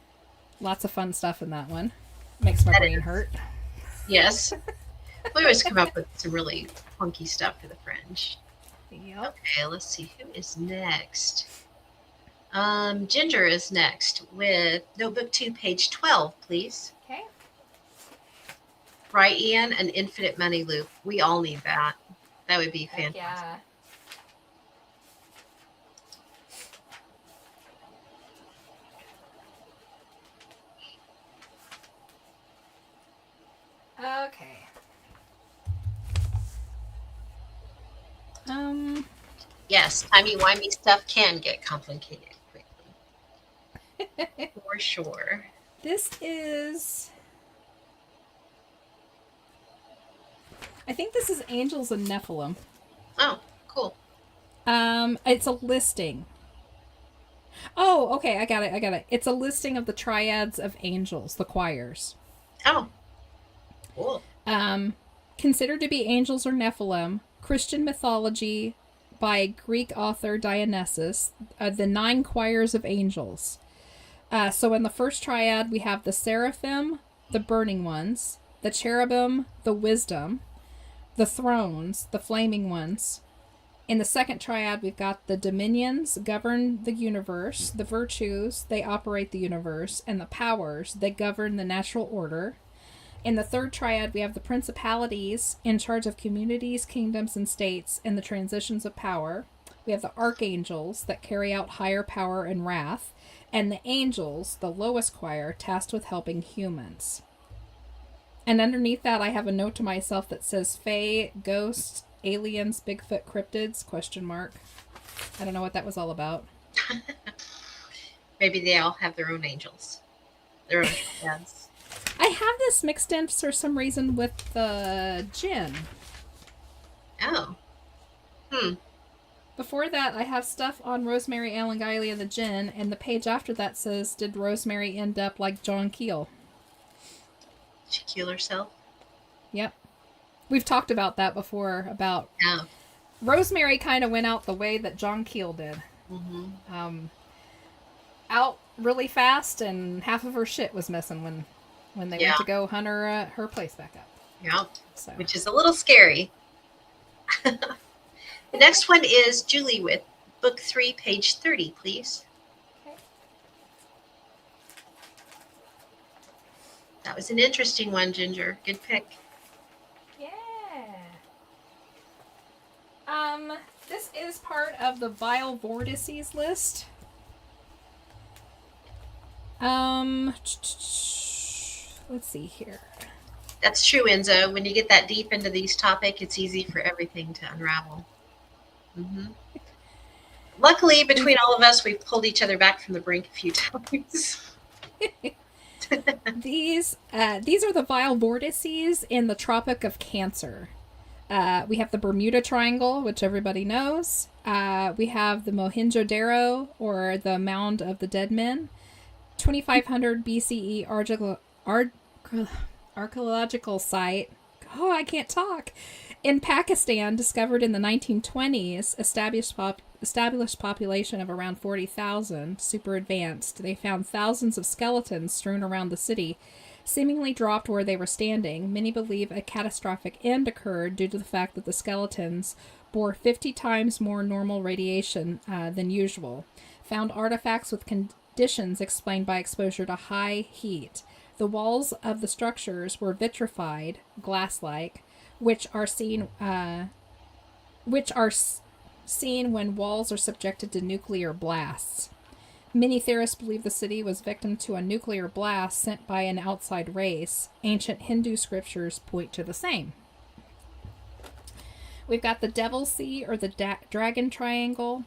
Lots of fun stuff in that one. Makes my brain hurt. Yes. We always come up with some really funky stuff for the Fringe. Yep. Okay, let's see. Who is next? Ginger is next with Notebook 2, page 12, please. Okay. Right, Ian? An infinite money loop. We all need that. That would be fantastic. Yeah. Okay. Yes, timey-wimey stuff can get complicated quickly. For sure. This is... I think this is Angels and Nephilim. Oh, cool. It's a listing. Oh, okay, I got it. It's a listing of the triads of angels, the choirs. Oh, cool. Considered to be angels or Nephilim, Christian mythology by Greek author Dionysus, the 9 choirs of angels. So in the first triad, we have the seraphim, the burning ones, the cherubim, the wisdom, the thrones, the flaming ones. In the second triad, we've got the dominions, govern the universe, the virtues, they operate the universe, and the powers, they govern the natural order. In the third triad, we have the principalities in charge of communities, kingdoms, and states, and the transitions of power. We have the archangels that carry out higher power and wrath, and the angels, the lowest choir, tasked with helping humans. And underneath that, I have a note to myself that says Fae, ghosts, aliens, Bigfoot, cryptids, ? I don't know what that was all about. Maybe they all have their own angels. Their own triads. I have this mixed in for some reason with the jinn. Oh. Before that, I have stuff on Rosemary Ellen Guiley and the jinn, and the page after that says, did Rosemary end up like John Keel? She kill herself? Yep. We've talked about that before, about Yeah. Rosemary kind of went out the way that John Keel did. Mm-hmm. Out really fast, and half of her shit was missing when they went to go hunt her place back up. Yeah. So. Which is a little scary. The next one is Julie with book 3, page 30, please. Okay. That was an interesting one, Ginger. Good pick. Yeah. This is part of the vile vortices list. Let's see here. That's true, Enzo. When you get that deep into these topics, it's easy for everything to unravel. Mm-hmm. Luckily, between all of us, we've pulled each other back from the brink a few times. These are the vile vortices in the Tropic of Cancer. We have the Bermuda Triangle, which everybody knows. We have the Mohenjo-Daro, or the Mound of the Dead Men. 2500 BCE archaeological site. Oh, I can't talk. In Pakistan, discovered in the 1920s, established population of around 40,000, super advanced. They found thousands of skeletons strewn around the city. seemingly dropped where they were standing. Many believe a catastrophic end occurred due to the fact that the skeletons bore 50 times more normal radiation than usual. Found artifacts with conditions explained by exposure to high heat. The walls of the structures were vitrified, glass-like, which are seen when walls are subjected to nuclear blasts. Many theorists believe the city was victim to a nuclear blast sent by an outside race. Ancient Hindu scriptures point to the same. We've got the Devil's Sea, or the Dragon Triangle.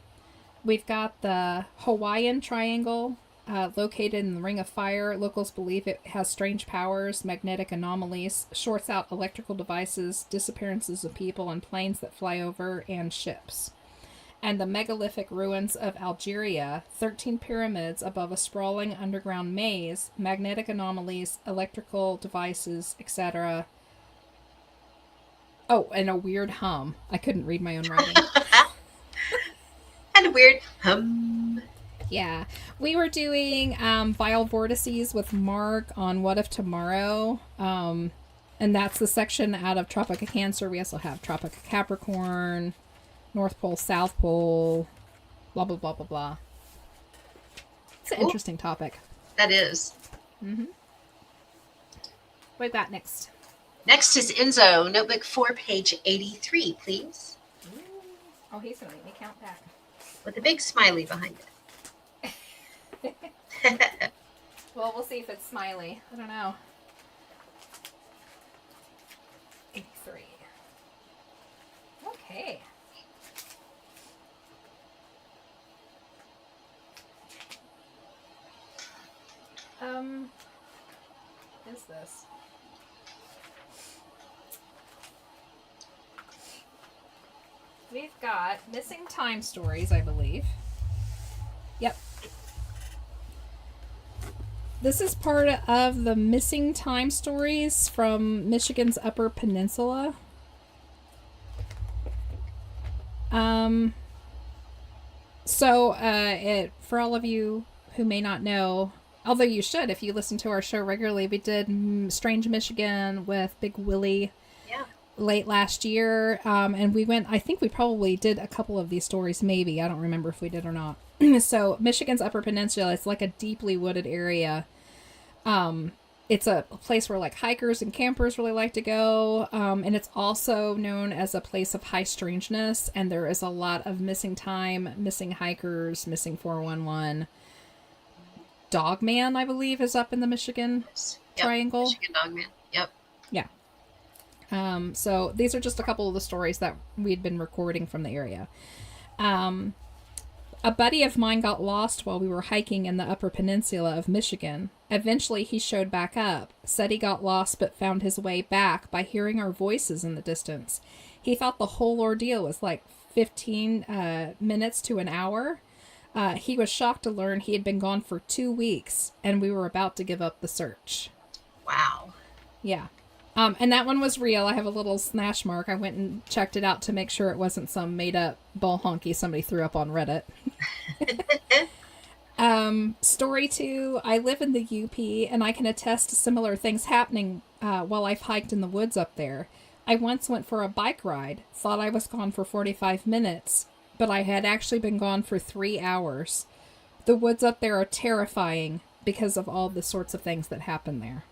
We've got the Hawaiian Triangle, located in the Ring of Fire. Locals believe it has strange powers, magnetic anomalies, shorts out electrical devices, disappearances of people and planes that fly over, and ships. And the megalithic ruins of Algeria, 13 pyramids above a sprawling underground maze, magnetic anomalies, electrical devices, etc. Oh, and a weird hum. I couldn't read my own writing. And a weird hum. Yeah. We were doing Vile Vortices with Mark on What If Tomorrow. And that's the section out of Tropic of Cancer. We also have Tropic of Capricorn, North Pole, South Pole, blah, blah, blah, blah, blah. It's an interesting topic. That is. Mm-hmm. What we got next? Next is Enzo, notebook 4, page 83, please. Ooh. Oh, he's going to make me count back. With a big smiley behind it. Well, we'll see if it's smiley. I don't know. 83. Okay. What is this? We've got Missing Time Stories, I believe. Yep. This is part of the Missing Time Stories from Michigan's Upper Peninsula. For all of you who may not know, although you should if you listen to our show regularly, we did Strange Michigan with Big Willie late last year. And we went, I think we probably did a couple of these stories, maybe. I don't remember if we did or not. So Michigan's Upper Peninsula, it's like a deeply wooded area. It's a place where like hikers and campers really like to go. And it's also known as a place of high strangeness. And there is a lot of missing time, missing hikers, missing 411. Dogman, I believe, is up in the Michigan Triangle. Michigan Dogman. Yep. Yeah. So these are just a couple of the stories that we'd been recording from the area. A buddy of mine got lost while we were hiking in the Upper Peninsula of Michigan. Eventually he showed back up, said he got lost but found his way back by hearing our voices in the distance. He thought the whole ordeal was like 15 minutes to an hour. He was shocked to learn he had been gone for 2 weeks and we were about to give up the search. Wow. Yeah. And that one was real. I have a little snash mark. I went and checked it out to make sure it wasn't some made-up ball honky somebody threw up on Reddit. Story 2. I live in the UP, and I can attest to similar things happening while I've hiked in the woods up there. I once went for a bike ride, thought I was gone for 45 minutes, but I had actually been gone for 3 hours. The woods up there are terrifying because of all the sorts of things that happen there.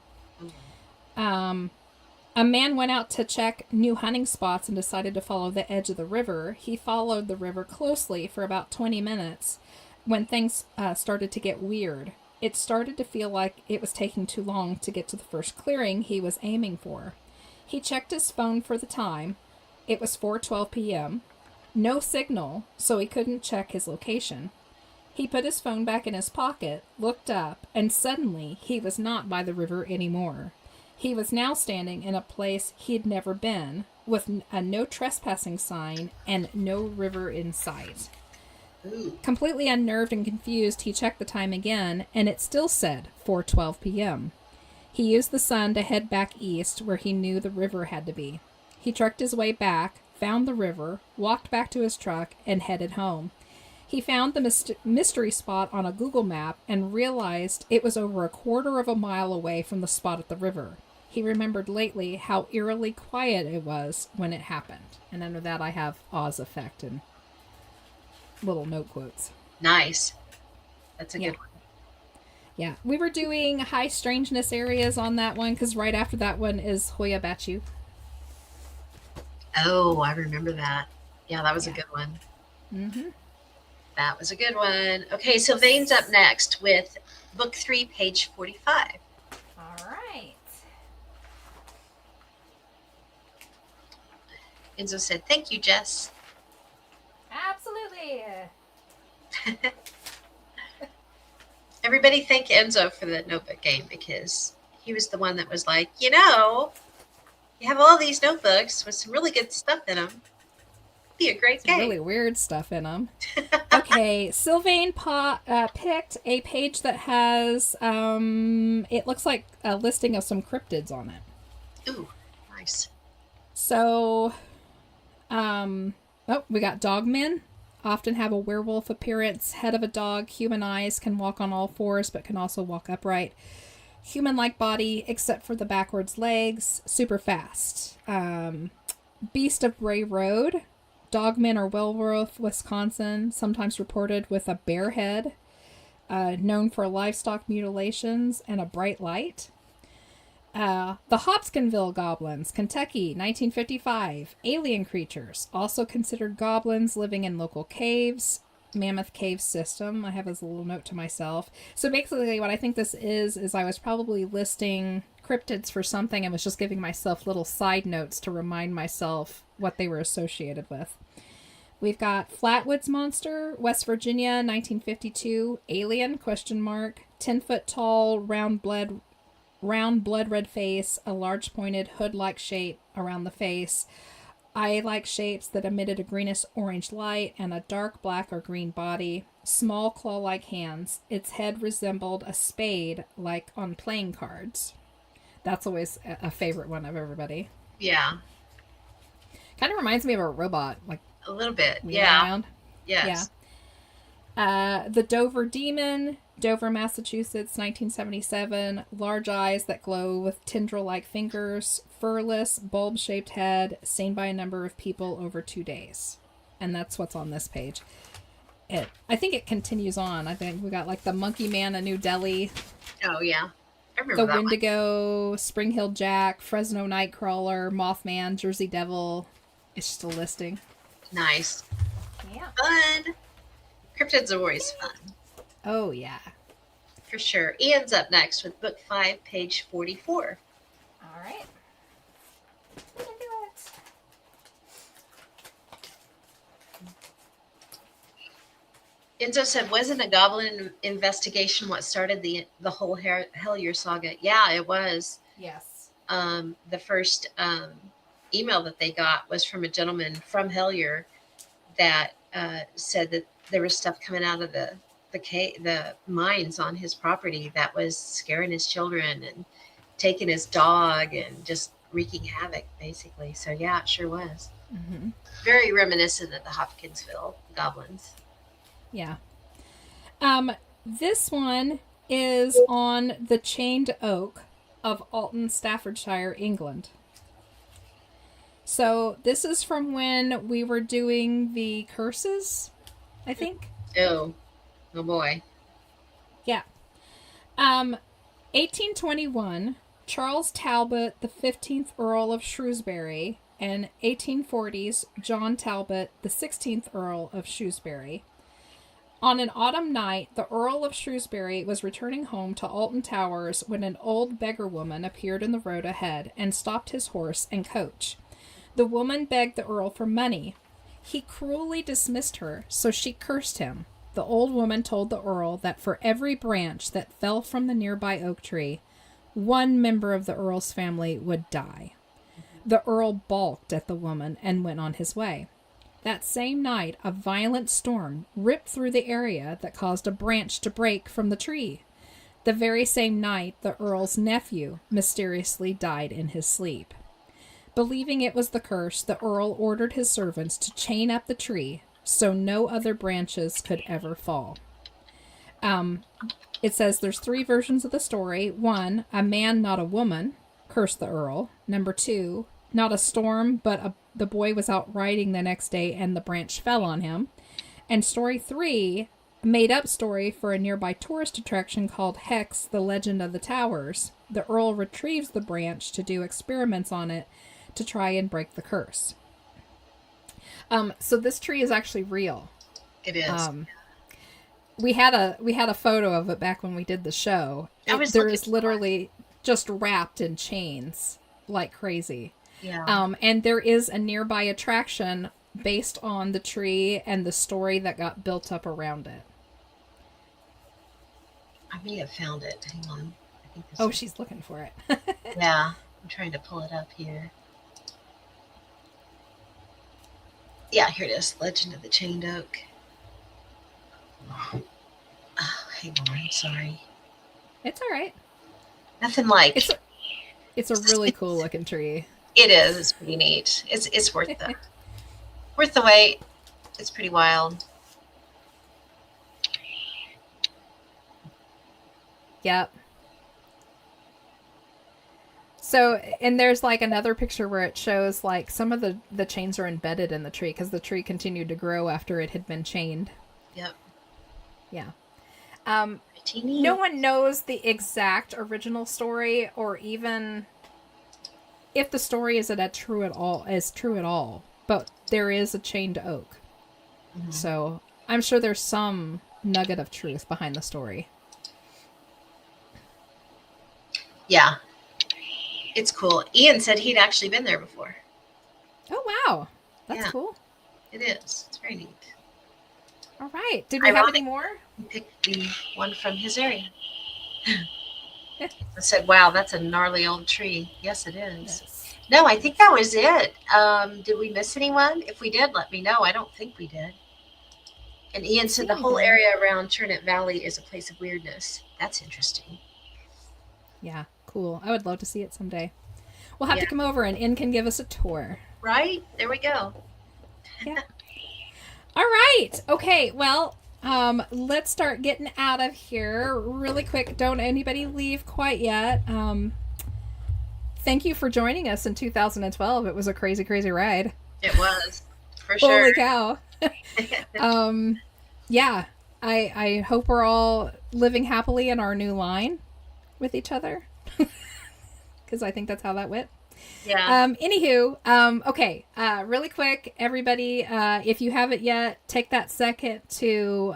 A man went out to check new hunting spots and decided to follow the edge of the river. He followed the river closely for about 20 minutes when things started to get weird. It started to feel like it was taking too long to get to the first clearing he was aiming for. He checked his phone for the time. It was 4:12 p.m. No signal, so he couldn't check his location. He put his phone back in his pocket, looked up, and suddenly he was not by the river anymore. He was now standing in a place he'd never been, with a no trespassing sign and no river in sight. Ooh. Completely unnerved and confused, he checked the time again, and it still said 4:12 p.m. He used the sun to head back east, where he knew the river had to be. He trucked his way back, found the river, walked back to his truck, and headed home. He found the mystery spot on a Google map and realized it was over a quarter of a mile away from the spot at the river. He remembered lately how eerily quiet it was when it happened. And under that I have Oz effect and little note quotes. Nice. That's a good one. Yeah, we were doing high strangeness areas on that one because right after that one is Hoya Baciu. Oh, I remember that. Yeah, that was a good one. Mm-hmm. That was a good one. Okay, Sylvain's up next with book 3, page 45. All right. Enzo said, "Thank you, Jess." Absolutely. Everybody thank Enzo for the notebook game because he was the one that was like, you have all these notebooks with some really good stuff in them. Be a great game. Really weird stuff in them. Okay, Sylvain picked a page that has, it looks like a listing of some cryptids on it. Ooh, nice. So, we got dogmen. Often have a werewolf appearance, head of a dog, human eyes, can walk on all fours, but can also walk upright. Human-like body, except for the backwards legs, super fast. Beast of Bray Road, dogmen or werewolf, Wisconsin, sometimes reported with a bear head, known for livestock mutilations and a bright light. The Hopkinsville Goblins, Kentucky, 1955. Alien creatures, also considered goblins living in local caves. Mammoth Cave System. I have as a little note to myself. So basically what I think this is I was probably listing cryptids for something and was just giving myself little side notes to remind myself what they were associated with. We've got Flatwoods Monster, West Virginia, 1952. Alien, 10-foot tall, round blood red face, a large pointed hood-like shape around the face, eye-like shapes that emitted a greenish-orange light, and a dark black or green body, small claw-like hands. Its head resembled a spade, like on playing cards. That's always a favorite one of everybody. Yeah. Kind of reminds me of a robot, like a little bit. Yeah. Around. Yes. Yeah. The Dover Demon, Dover, Massachusetts, 1977. Large eyes that glow with tendril-like fingers, furless, bulb-shaped head, seen by a number of people over 2 days. And that's what's on this page. I think it continues on. I think we got like the Monkey Man of New Delhi. Oh, yeah. I remember the that Wendigo, one. Spring Hill Jack, Fresno Nightcrawler, Mothman, Jersey Devil. It's just a listing. Nice. Yeah. Fun. Cryptids are always fun. Oh, yeah. For sure. Ian's up next with book 5, page 44. All right. We can do it. Enzo said, wasn't a goblin investigation what started the whole Hellier saga? Yeah, it was. Yes. The first email that they got was from a gentleman from Hellier that said that there was stuff coming out of the mines on his property that was scaring his children and taking his dog and just wreaking havoc, basically. So yeah, it sure was. Mm-hmm. Very reminiscent of the Hopkinsville goblins. Yeah. This one is on the Chained Oak of Alton, Staffordshire, England. So this is from when we were doing the curses, I think. Oh boy. Yeah. 1821, Charles Talbot, the 15th Earl of Shrewsbury, and 1840s, John Talbot, the 16th Earl of Shrewsbury. On an autumn night, the Earl of Shrewsbury was returning home to Alton Towers when an old beggar woman appeared in the road ahead and stopped his horse and coach. The woman begged the Earl for money. He cruelly dismissed her, so she cursed him. The old woman told the Earl that for every branch that fell from the nearby oak tree, one member of the Earl's family would die. The Earl balked at the woman and went on his way. That same night, a violent storm ripped through the area that caused a branch to break from the tree. The very same night, the Earl's nephew mysteriously died in his sleep. Believing it was the curse, the Earl ordered his servants to chain up the tree, so no other branches could ever fall. It says there's 3 versions of the story. 1, a man, not a woman, cursed the Earl. Number 2, not a storm, but the boy was out riding the next day and the branch fell on him. And story 3, a made-up story for a nearby tourist attraction called Hex, the Legend of the Towers. The Earl retrieves the branch to do experiments on it to try and break the curse. So this tree is actually real. It is. We had a photo of it back when we did the show. There is literally just wrapped in chains like crazy. Yeah. And there is a nearby attraction based on the tree and the story that got built up around it. I may have found it. Hang on. I think she's looking for it. Yeah. I'm trying to pull it up here. Yeah, here it is. Legend of the Chained Oak. Oh, hang on. I'm sorry. It's all right. Nothing like. It's a really cool looking tree. It is. It's pretty neat. It's worth the wait. It's pretty wild. Yep. So, and there's like another picture where it shows like some of the chains are embedded in the tree because the tree continued to grow after it had been chained. Yep. Yeah. No one knows the exact original story or even if the story is true at all, but there is a chained oak. Mm-hmm. So I'm sure there's some nugget of truth behind the story. Yeah. It's cool. Ian said he'd actually been there before. Oh, wow. That's cool. It is. It's very neat. All right. Did we have any more? We picked the one from his area. I said, wow, that's a gnarly old tree. Yes, it is. Yes. No, I think that was it. Did we miss anyone? If we did, let me know. I don't think we did. And Ian said the whole area around Turnip Valley is a place of weirdness. That's interesting. Yeah, cool. I would love to see it someday. We'll have to come over and Ian can give us a tour. Right? There we go. Yeah. All right. Okay, well, let's start getting out of here really quick. Don't anybody leave quite yet. Thank you for joining us in 2012. It was a crazy, crazy ride. It was, for sure. Holy cow. Yeah, I hope we're all living happily in our new line with each other. Because I think that's how that went. Yeah. Anywho, okay, really quick, everybody, if you haven't yet, take that second to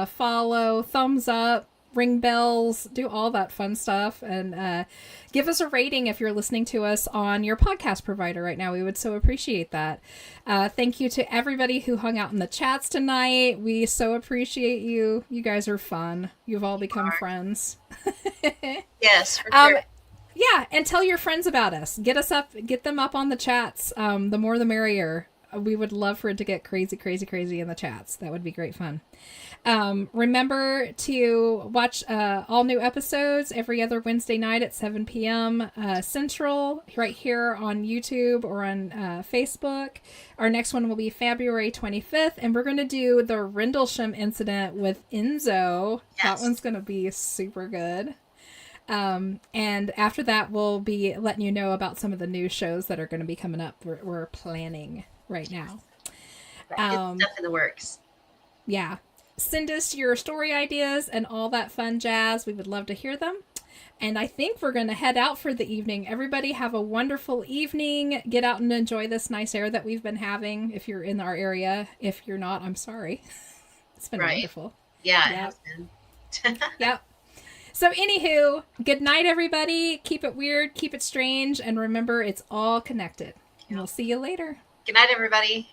follow, thumbs up, ring bells, do all that fun stuff, and give us a rating if you're listening to us on your podcast provider right now. We would so appreciate that. Thank you to everybody who hung out in the chats tonight. We so appreciate you. You guys are fun. You've all become friends. Yes, for sure. Yeah, and tell your friends about us. Get them up on the chats. The more the merrier. We would love for it to get crazy, crazy, crazy in the chats. That would be great fun. Remember to watch all new episodes every other Wednesday night at 7 p.m. Central, right here on YouTube or on Facebook. Our next one will be February 25th, and we're going to do the Rendlesham incident with Enzo. Yes. That one's going to be super good. And after that, we'll be letting you know about some of the new shows that are going to be coming up. We're planning right now. Right. Stuff in the works. Yeah. Send us your story ideas and all that fun jazz. We would love to hear them. And I think we're going to head out for the evening. Everybody have a wonderful evening. Get out and enjoy this nice air that we've been having. If you're in our area, if you're not, I'm sorry. It's been wonderful. Yeah, it has been. Yep. So anywho, good night, everybody. Keep it weird, keep it strange, and remember, it's all connected. And we'll see you later. Good night, everybody.